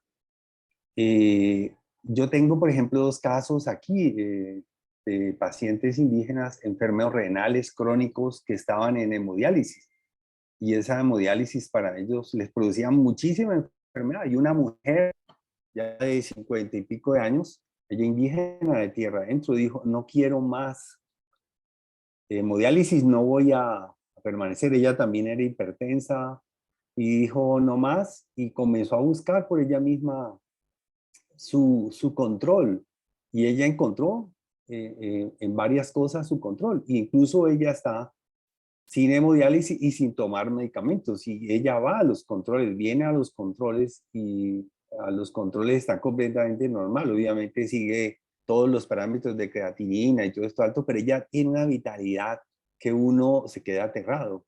Yo tengo, por ejemplo, 2 casos aquí de pacientes indígenas enfermos renales crónicos que estaban en hemodiálisis. Y esa hemodiálisis para ellos les producía muchísima enfermedad. Y una mujer ya de 50 y pico de años, ella indígena de tierra adentro, dijo, no quiero más hemodiálisis, no voy a permanecer. Ella también era hipertensa y dijo, no más, y comenzó a buscar por ella misma su control. Y ella encontró en varias cosas su control. E incluso ella está sin hemodiálisis y sin tomar medicamentos. Y ella va a los controles, viene a los controles y a los controles está completamente normal. Obviamente sigue todos los parámetros de creatinina y todo esto alto, pero ella tiene una vitalidad que uno se queda aterrado.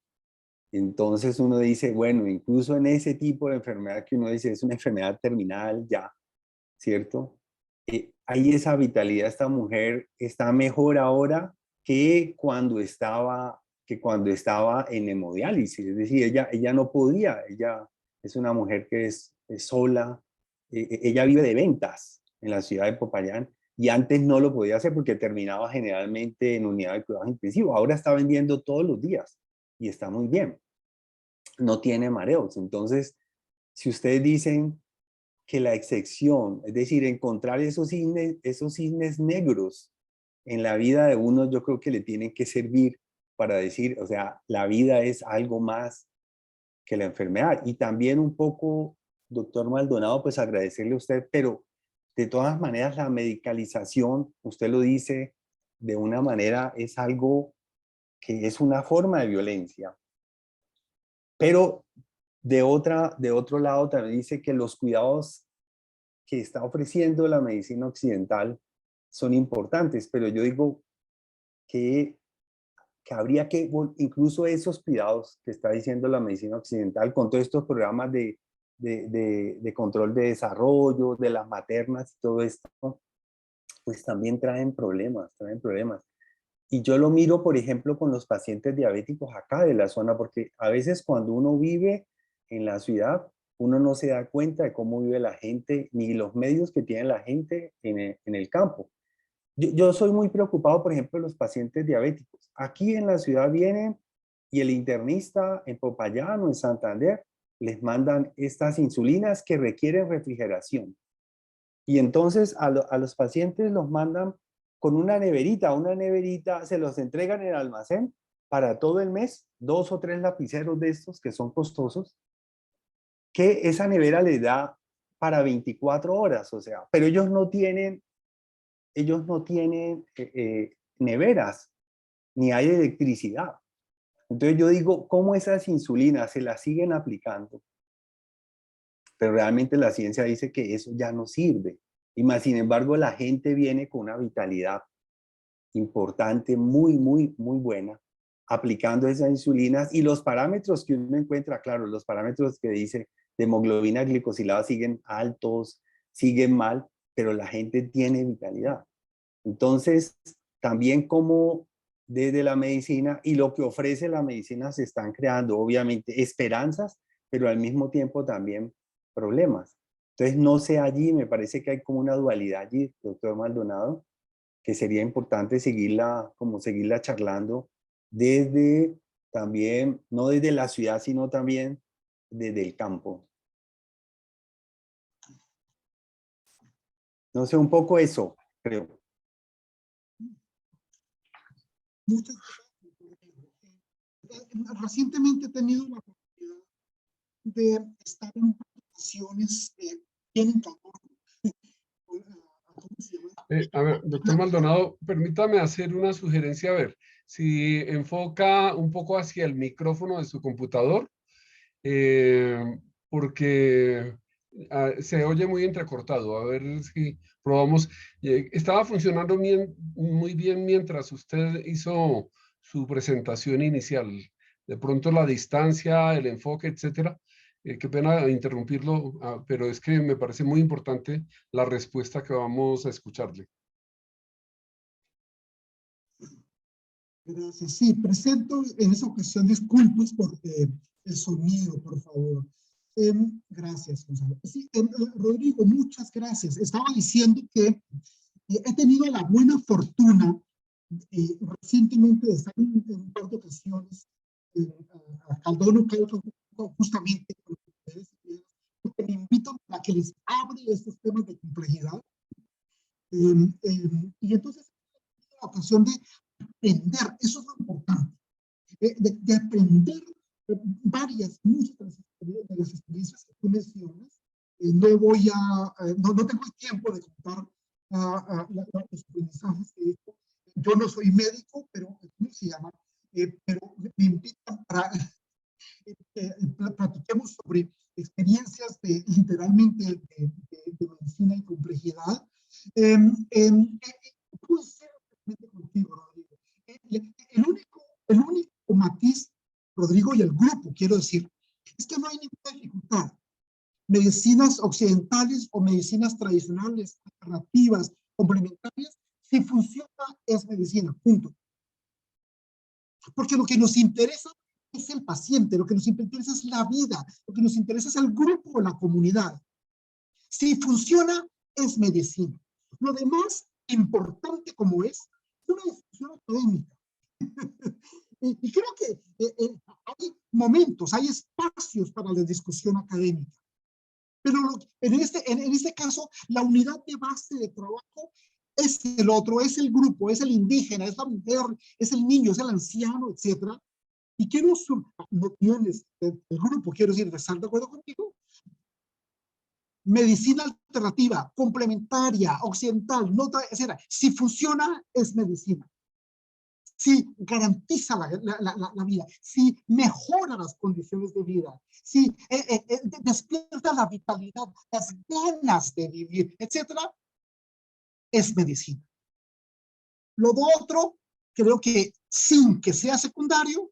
Entonces uno dice, bueno, incluso en ese tipo de enfermedad que uno dice es una enfermedad terminal ya, ¿cierto? Hay esa vitalidad, esta mujer está mejor ahora que cuando estaba en hemodiálisis. Es decir, ella no podía, ella es una mujer que es sola, ella vive de ventas en la ciudad de Popayán y antes no lo podía hacer porque terminaba generalmente en unidad de cuidados intensivos. Ahora está vendiendo todos los días y está muy bien. No tiene mareos. Entonces, si ustedes dicen que la excepción, es decir, encontrar esos cisnes negros en la vida de uno, yo creo que le tienen que servir para decir, o sea, la vida es algo más que la enfermedad. Y también un poco, doctor Maldonado, pues agradecerle a usted, pero de todas maneras la medicalización, usted lo dice de una manera, es algo que es una forma de violencia. Pero de otro lado también dice que los cuidados que está ofreciendo la medicina occidental son importantes, pero yo digo que habría que, incluso esos cuidados que está diciendo la medicina occidental, con todos estos programas de control de desarrollo, de las maternas y todo esto, pues también traen problemas. Y yo lo miro, por ejemplo, con los pacientes diabéticos acá de la zona, porque a veces cuando uno vive en la ciudad, uno no se da cuenta de cómo vive la gente, ni los medios que tiene la gente en el campo. Yo soy muy preocupado, por ejemplo, de los pacientes diabéticos. Aquí en la ciudad vienen y el internista en Popayán o en Santander les mandan estas insulinas que requieren refrigeración. Y entonces a los pacientes los mandan con una neverita se los entregan en el almacén para todo el mes, 2 o 3 lapiceros de estos que son costosos, que esa nevera les da para 24 horas, o sea, pero ellos no tienen neveras, ni hay electricidad. Entonces yo digo, ¿cómo esas insulinas se las siguen aplicando? Pero realmente la ciencia dice que eso ya no sirve. Y más, sin embargo, la gente viene con una vitalidad importante, muy, muy, muy buena, aplicando esas insulinas y los parámetros que uno encuentra, claro, los parámetros que dice de hemoglobina glicosilada siguen altos, siguen mal, pero la gente tiene vitalidad. Entonces, también como desde la medicina y lo que ofrece la medicina se están creando, obviamente, esperanzas, pero al mismo tiempo también problemas. Entonces, no sé allí, me parece que hay como una dualidad allí, doctor Maldonado, que sería importante seguirla charlando desde también, no desde la ciudad, sino también desde el campo. No sé, un poco eso, creo. Muchas gracias. Recientemente he tenido la oportunidad de estar en ocasiones bien en calor. A ver, doctor Maldonado, permítame hacer una sugerencia, a ver, si enfoca un poco hacia el micrófono de su computador, porque se oye muy entrecortado, a ver si probamos. Estaba funcionando muy bien mientras usted hizo su presentación inicial, de pronto la distancia, el enfoque, etcétera. Qué pena interrumpirlo, pero es que me parece muy importante la respuesta que vamos a escucharle. Gracias. Sí, presento en esa ocasión disculpas por el sonido, por favor. Gracias, Gonzalo. Sí, Rodrigo, muchas gracias. Estaba diciendo que he tenido la buena fortuna recientemente de estar en un par de ocasiones a Caldono, justamente con ustedes, porque me invitan a que les hable estos temas de complejidad. Y entonces, la ocasión de aprender, eso es lo importante, de aprender muchas de las experiencias que tú mencionas. No voy a, no tengo el tiempo de contar los aprendizajes de esto. Yo no soy médico, pero, ¿cómo se llama? Pero me invitan para platiquemos sobre experiencias literalmente de medicina y complejidad. Puedo ser contigo, Rodrigo. El único matiz, Rodrigo, y el grupo, quiero decir, es que no hay ninguna dificultad. Medicinas occidentales o medicinas tradicionales, alternativas, complementarias, si funciona es medicina, punto. Porque lo que nos interesa es el paciente, lo que nos interesa es la vida, lo que nos interesa es el grupo o la comunidad. Si funciona, es medicina. Lo demás, importante como es una discusión académica. Y creo que hay momentos, hay espacios para la discusión académica. Pero en este caso, la unidad de base de trabajo es el otro, es el grupo, es el indígena, es la mujer, es el niño, es el anciano, etc. Y quiero, no tienes el grupo, quiero decir, ¿estás de acuerdo contigo? Medicina alternativa, complementaria, occidental, etc. Si funciona, es medicina. Si garantiza la vida, si mejora las condiciones de vida, si despierta la vitalidad, las ganas de vivir, etc., es medicina. Lo otro, creo que sin que sea secundario,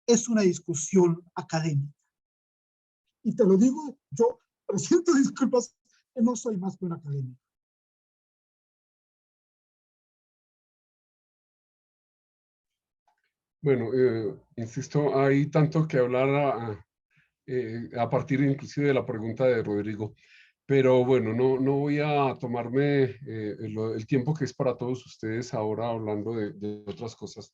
es una discusión académica. Y te lo digo, yo presento disculpas que no soy más que un académico. Bueno, insisto, hay tanto que hablar a partir inclusive de la pregunta de Rodrigo, pero bueno, no voy a tomarme el tiempo que es para todos ustedes ahora hablando de otras cosas.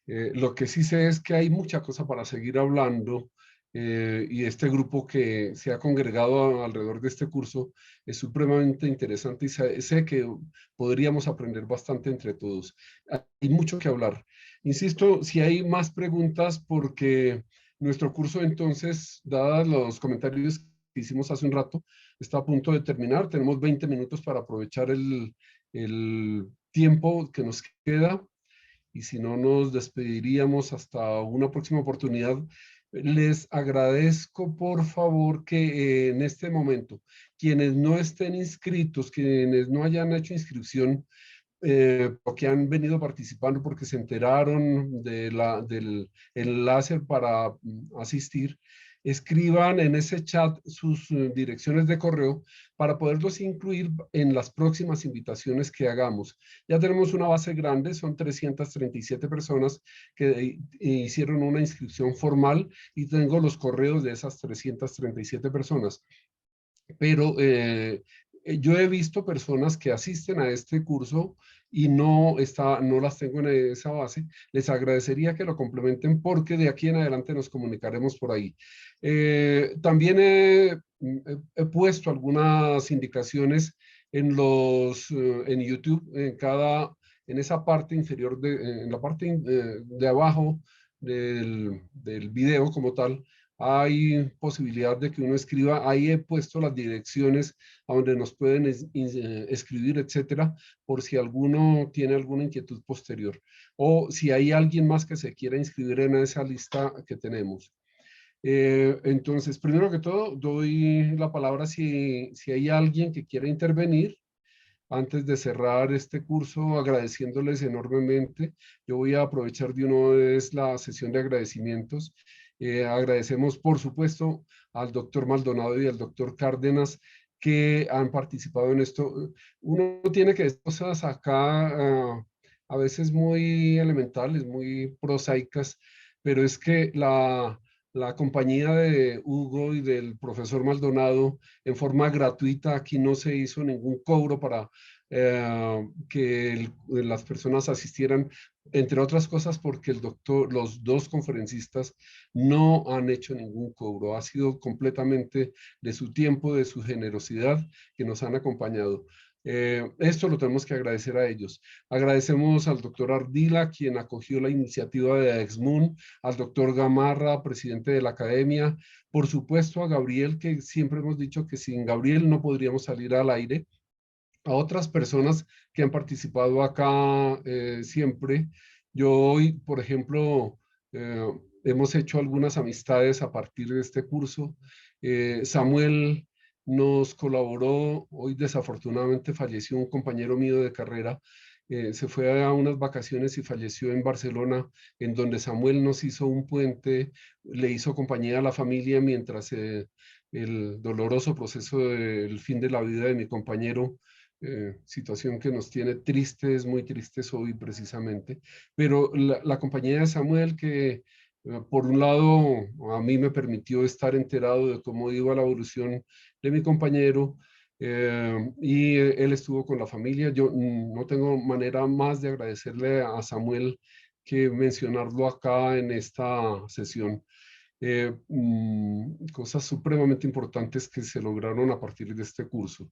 Lo que sí sé es que hay mucha cosa para seguir hablando y este grupo que se ha congregado alrededor de este curso es supremamente interesante y sé que podríamos aprender bastante entre todos. Hay mucho que hablar. Insisto, si hay más preguntas, porque nuestro curso entonces, dados los comentarios que hicimos hace un rato, está a punto de terminar. Tenemos 20 minutos para aprovechar el tiempo que nos queda. Y si no, nos despediríamos hasta una próxima oportunidad. Les agradezco, por favor, que en este momento, quienes no estén inscritos, quienes no hayan hecho inscripción, o que han venido participando porque se enteraron del enlace para asistir, escriban en ese chat sus direcciones de correo para poderlos incluir en las próximas invitaciones que hagamos. Ya tenemos una base grande, son 337 personas que hicieron una inscripción formal y tengo los correos de esas 337 personas. Pero yo he visto personas que asisten a este curso y no las tengo en esa base. Les agradecería que lo complementen porque de aquí en adelante nos comunicaremos por ahí. También he puesto algunas indicaciones en YouTube, en esa parte inferior, en la parte de abajo del video como tal. Hay posibilidad de que uno escriba, ahí he puesto las direcciones a donde nos pueden escribir, etcétera, por si alguno tiene alguna inquietud posterior o si hay alguien más que se quiera inscribir en esa lista que tenemos. Entonces, primero que todo, doy la palabra si hay alguien que quiera intervenir antes de cerrar este curso, agradeciéndoles enormemente. Yo voy a aprovechar de una vez la sesión de agradecimientos. Agradecemos, por supuesto, al doctor Maldonado y al doctor Cárdenas que han participado en esto. Uno tiene que decir cosas acá a veces muy elementales, muy prosaicas, pero es que la compañía de Hugo y del profesor Maldonado en forma gratuita, aquí no se hizo ningún cobro para que las personas asistieran, entre otras cosas porque los dos conferencistas no han hecho ningún cobro. Ha sido completamente de su tiempo, de su generosidad que nos han acompañado. Esto lo tenemos que agradecer a ellos. Agradecemos al doctor Ardila, quien acogió la iniciativa de AEXMUN, al doctor Gamarra, presidente de la academia, por supuesto a Gabriel, que siempre hemos dicho que sin Gabriel no podríamos salir al aire, a otras personas que han participado acá siempre. Yo hoy, por ejemplo, hemos hecho algunas amistades a partir de este curso. Samuel nos colaboró, hoy desafortunadamente falleció un compañero mío de carrera, se fue a unas vacaciones y falleció en Barcelona, en donde Samuel nos hizo un puente, le hizo compañía a la familia mientras el doloroso proceso del fin de la vida de mi compañero, situación que nos tiene tristes, muy tristes hoy precisamente, pero la compañía de Samuel que por un lado a mí me permitió estar enterado de cómo iba la evolución de mi compañero, y él estuvo con la familia. Yo no tengo manera más de agradecerle a Samuel que mencionarlo acá en esta sesión. Cosas supremamente importantes que se lograron a partir de este curso.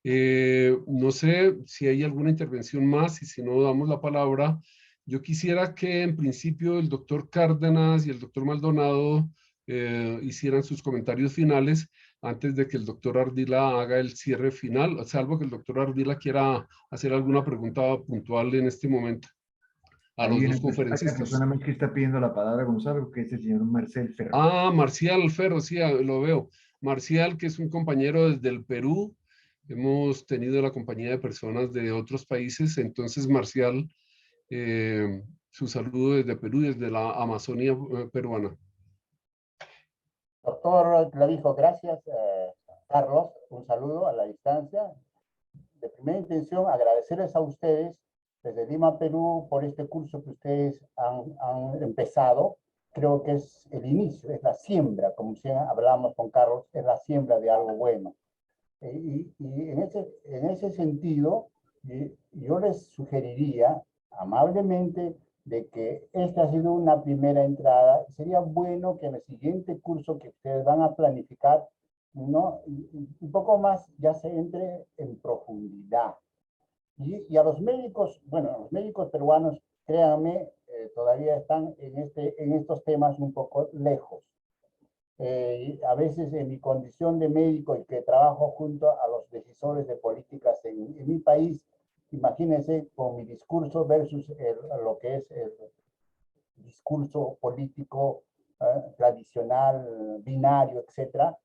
No sé si hay alguna intervención más y si no damos la palabra. Yo quisiera que en principio el doctor Cárdenas y el doctor Maldonado hicieran sus comentarios finales antes de que el doctor Ardila haga el cierre final, salvo que el doctor Ardila quiera hacer alguna pregunta puntual en este momento a los dos Hay una conferencistas. persona más que está pidiendo la palabra, Gonzalo, que es el señor Marcel Ferro. Ah, Marcial Ferro, sí, lo veo. Marcial, que es un compañero desde el Perú. Hemos tenido la compañía de personas de otros países. Entonces, Marcial, su saludo desde Perú, desde la Amazonía peruana. Doctor Clavijo, gracias. Carlos, un saludo a la distancia. De primera intención, agradecerles a ustedes desde Lima, Perú, por este curso que ustedes han empezado. Creo que es el inicio, es la siembra, como siempre hablamos con Carlos, es la siembra de algo bueno. Y en ese sentido, yo les sugeriría amablemente de que esta ha sido una primera entrada. Sería bueno que en el siguiente curso que ustedes van a planificar, ¿no? Un poco más ya se entre en profundidad. Y a los médicos, bueno, los médicos peruanos, créanme, todavía están en estos temas un poco lejos. A veces en mi condición de médico y que trabajo junto a los decisores de políticas en mi país, imagínense con mi discurso versus lo que es el discurso político tradicional, binario, etcétera.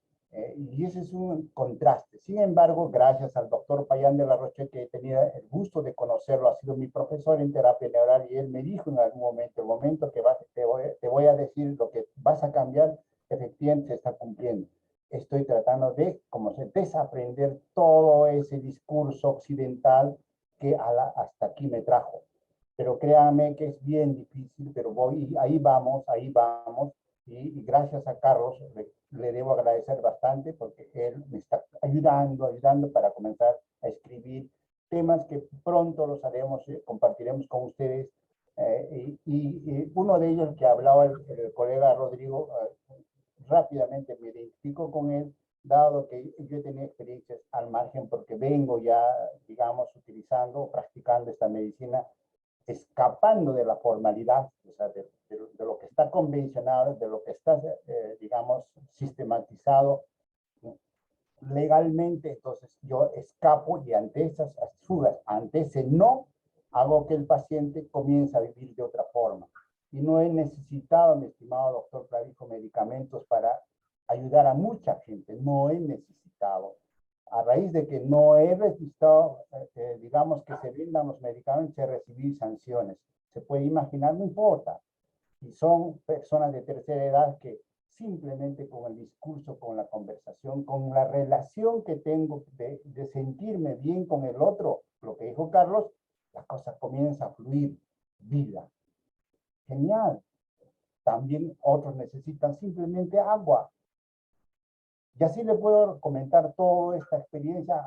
Y ese es un contraste. Sin embargo, gracias al doctor Payán de la Roche, que he tenido el gusto de conocerlo, ha sido mi profesor en terapia neural, y él me dijo en algún momento, el momento que te voy a decir lo que vas a cambiar, efectivamente se está cumpliendo. Estoy tratando de, como se desaprender todo ese discurso occidental que hasta aquí me trajo. Pero créanme que es bien difícil, pero ahí vamos, y gracias a Carlos le debo agradecer bastante porque él me está ayudando para comenzar a escribir temas que pronto los haremos, compartiremos con ustedes. Y uno de ellos que hablaba el colega Rodrigo, rápidamente me identifico con él, dado que yo tenía experiencias al margen porque vengo ya, digamos, utilizando, practicando esta medicina, escapando de la formalidad, o sea, de lo que está convencionado, de lo que está, digamos, sistematizado legalmente. Entonces yo escapo y ante esas fugas, ante ese no, hago que el paciente comience a vivir de otra forma. Y no he necesitado, mi estimado doctor Clavijo, medicamentos para ayudar a mucha gente, no he necesitado. A raíz de que no he registrado, digamos, que se vendan los medicamentos, he recibido sanciones. Se puede imaginar, no importa. Y son personas de tercera edad que simplemente con el discurso, con la conversación, con la relación que tengo de sentirme bien con el otro, lo que dijo Carlos, la cosa comienza a fluir, vida. Genial. También otros necesitan simplemente agua. Y así le puedo comentar toda esta experiencia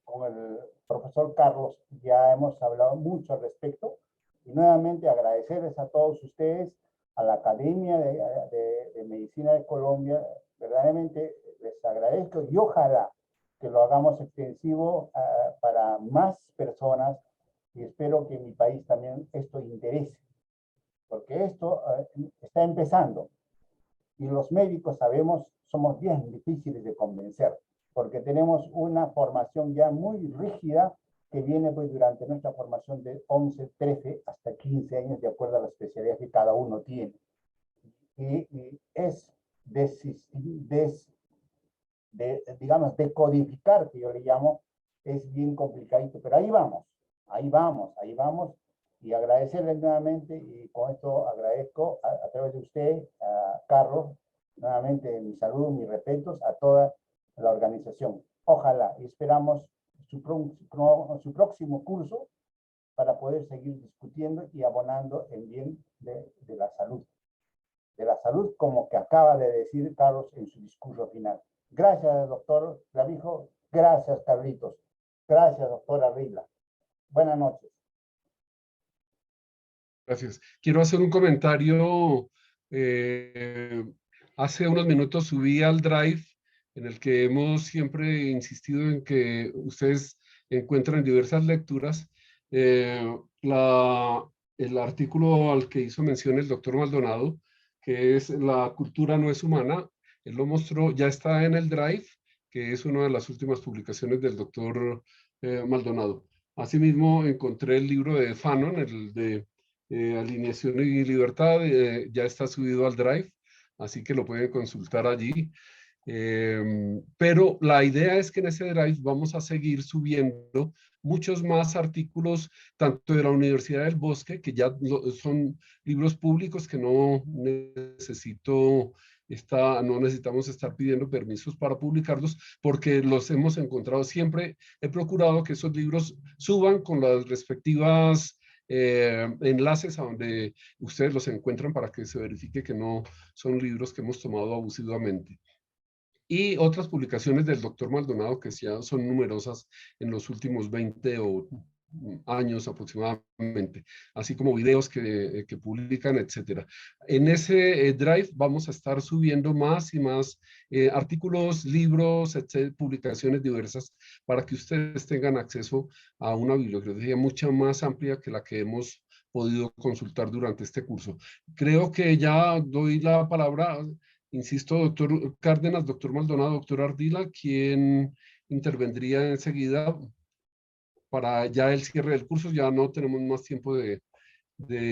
con el profesor Carlos. Ya hemos hablado mucho al respecto. Y nuevamente agradecerles a todos ustedes, a la Academia de Medicina de Colombia. Verdaderamente les agradezco y ojalá que lo hagamos extensivo para más personas, y espero que en mi país también esto interese, porque esto está empezando. Y los médicos, sabemos, somos bien difíciles de convencer, porque tenemos una formación ya muy rígida que viene pues durante nuestra formación de 11, 13 hasta 15 años, de acuerdo a la especialidad que cada uno tiene. Y es digamos, decodificar, que yo le llamo, es bien complicadito, pero ahí vamos, ahí vamos, ahí vamos. Y agradecerles nuevamente, y con esto agradezco a través de usted, a Carlos, nuevamente mi saludo, mis respetos a toda la organización. Ojalá, y esperamos su próximo curso para poder seguir discutiendo y abonando en bien de la salud. De la salud, como que acaba de decir Carlos en su discurso final. Gracias, doctor Clavijo. Gracias, Carlitos. Gracias, doctora Rila. Buenas noches. Gracias. Quiero hacer un comentario. Hace unos minutos subí al Drive, en el que hemos siempre insistido en que ustedes encuentran diversas lecturas. El artículo al que hizo mención el doctor Maldonado, que es La cultura no es humana, él lo mostró, ya está en el Drive, que es una de las últimas publicaciones del doctor Maldonado. Asimismo, encontré el libro de Fanon, el de Alineación y Libertad, ya está subido al Drive, así que lo pueden consultar allí. Pero la idea es que en ese Drive vamos a seguir subiendo muchos más artículos, tanto de la Universidad del Bosque, que ya son libros públicos que no necesitamos estar pidiendo permisos para publicarlos, porque los hemos encontrado. Siempre he procurado que esos libros suban con las respectivas enlaces a donde ustedes los encuentran, para que se verifique que no son libros que hemos tomado abusivamente. Y otras publicaciones del doctor Maldonado, que ya son numerosas en los últimos 20 años aproximadamente, así como videos que publican, etcétera. En ese Drive vamos a estar subiendo más y más artículos, libros, etcétera, publicaciones diversas, para que ustedes tengan acceso a una bibliografía mucho más amplia que la que hemos podido consultar durante este curso. Creo que ya doy la palabra, insisto, doctor Cárdenas, doctor Maldonado, doctor Ardila, quien intervendría enseguida para ya el cierre del curso. Ya no tenemos más tiempo de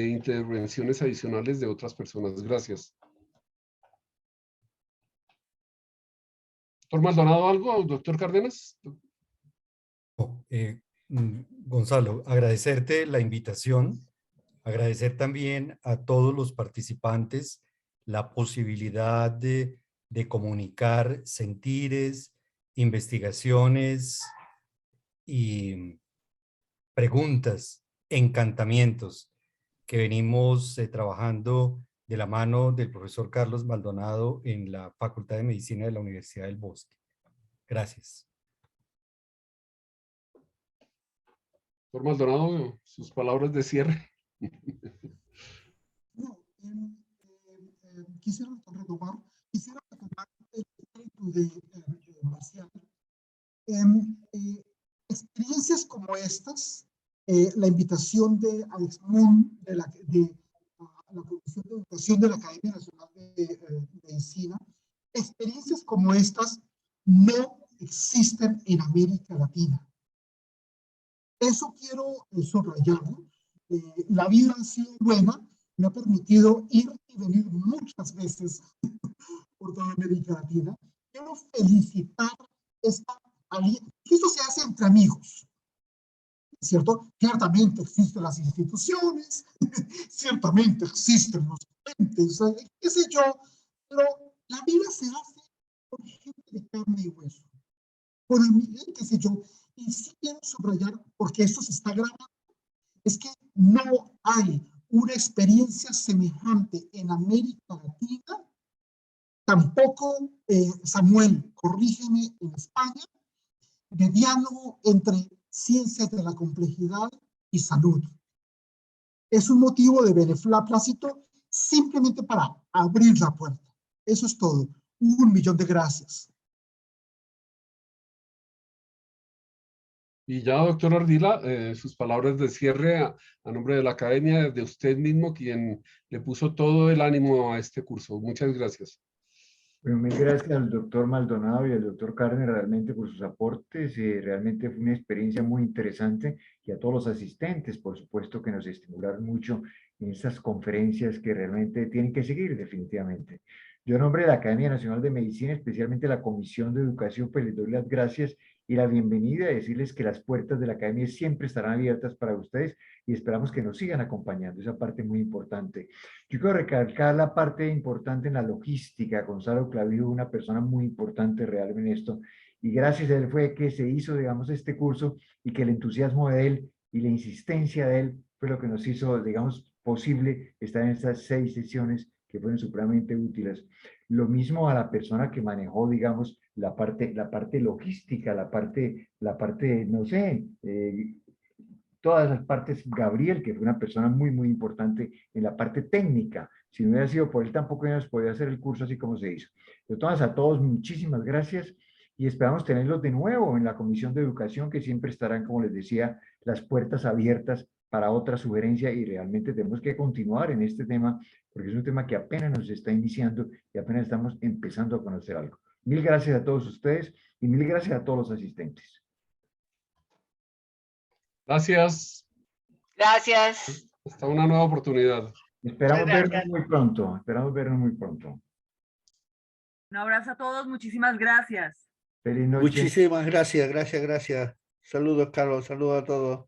intervenciones adicionales de otras personas. Gracias. Doctor Maldonado, ¿algo? Doctor Cárdenas. Gonzalo, agradecerte la invitación, agradecer también a todos los participantes la posibilidad de comunicar sentires, investigaciones y preguntas, encantamientos que venimos trabajando de la mano del profesor Carlos Maldonado en la Facultad de Medicina de la Universidad del Bosque. Gracias. Doctor Maldonado, sus palabras de cierre. No, quisiera retomar el espíritu de Marcial. Experiencias como estas, la invitación de Alex Moon de la Comisión de Educación de la Academia Nacional de Medicina, experiencias como estas no existen en América Latina. Eso quiero subrayarlo. La vida ha sido buena, me ha permitido ir y venir muchas veces por toda América Latina. Quiero felicitar esta alianza. Eso se hace entre amigos, ¿cierto? Ciertamente existen las instituciones, ciertamente existen los entes, qué sé yo, pero la vida se hace por gente de carne y hueso, por amigos, qué sé yo. Y sí quiero subrayar, porque esto se está grabando, es que no hay una experiencia semejante en América Latina Tampoco, Samuel, corrígeme, en España, de diálogo entre ciencias de la complejidad y salud. Es un motivo de beneplácito simplemente para abrir la puerta. Eso es todo. 1.000.000 de gracias. Y ya, doctor Ardila, sus palabras de cierre a nombre de la academia, de usted mismo, quien le puso todo el ánimo a este curso. Muchas gracias. Bueno, mil gracias al doctor Maldonado y al doctor Carmen realmente por sus aportes. Realmente fue una experiencia muy interesante, y a todos los asistentes, por supuesto, que nos estimularon mucho en estas conferencias que realmente tienen que seguir definitivamente. Yo en nombre de la Academia Nacional de Medicina, especialmente la Comisión de Educación, pues les doy las gracias y la bienvenida, y decirles que las puertas de la Academia siempre estarán abiertas para ustedes y esperamos que nos sigan acompañando. Esa parte es muy importante. Yo quiero recalcar la parte importante en la logística. Gonzalo Clavijo, una persona muy importante realmente en esto, y gracias a él fue que se hizo, digamos, este curso, y que el entusiasmo de él y la insistencia de él fue lo que nos hizo, digamos, posible estar en estas 6 sesiones que fueron supremamente útiles. Lo mismo a la persona que manejó, digamos, la parte logística, la parte, no sé, todas las partes, Gabriel, que fue una persona muy, muy importante en la parte técnica. Si no hubiera sido por él, tampoco hubiéramos podido hacer el curso así como se hizo. De todas a todos, muchísimas gracias, y esperamos tenerlos de nuevo en la Comisión de Educación, que siempre estarán, como les decía, las puertas abiertas para otra sugerencia, y realmente tenemos que continuar en este tema, porque es un tema que apenas nos está iniciando y apenas estamos empezando a conocer algo. Mil gracias a todos ustedes y mil gracias a todos los asistentes. Gracias. Gracias. Hasta una nueva oportunidad. Esperamos Muchas vernos gracias. muy pronto. Esperamos vernos muy pronto. Un abrazo a todos, muchísimas gracias. Feliz noche. Muchísimas gracias, gracias. Saludos, Carlos, saludos a todos.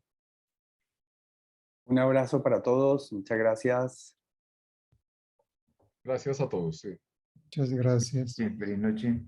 Un abrazo para todos, muchas gracias. Gracias a todos. Sí. Muchas gracias. Bien, feliz noche.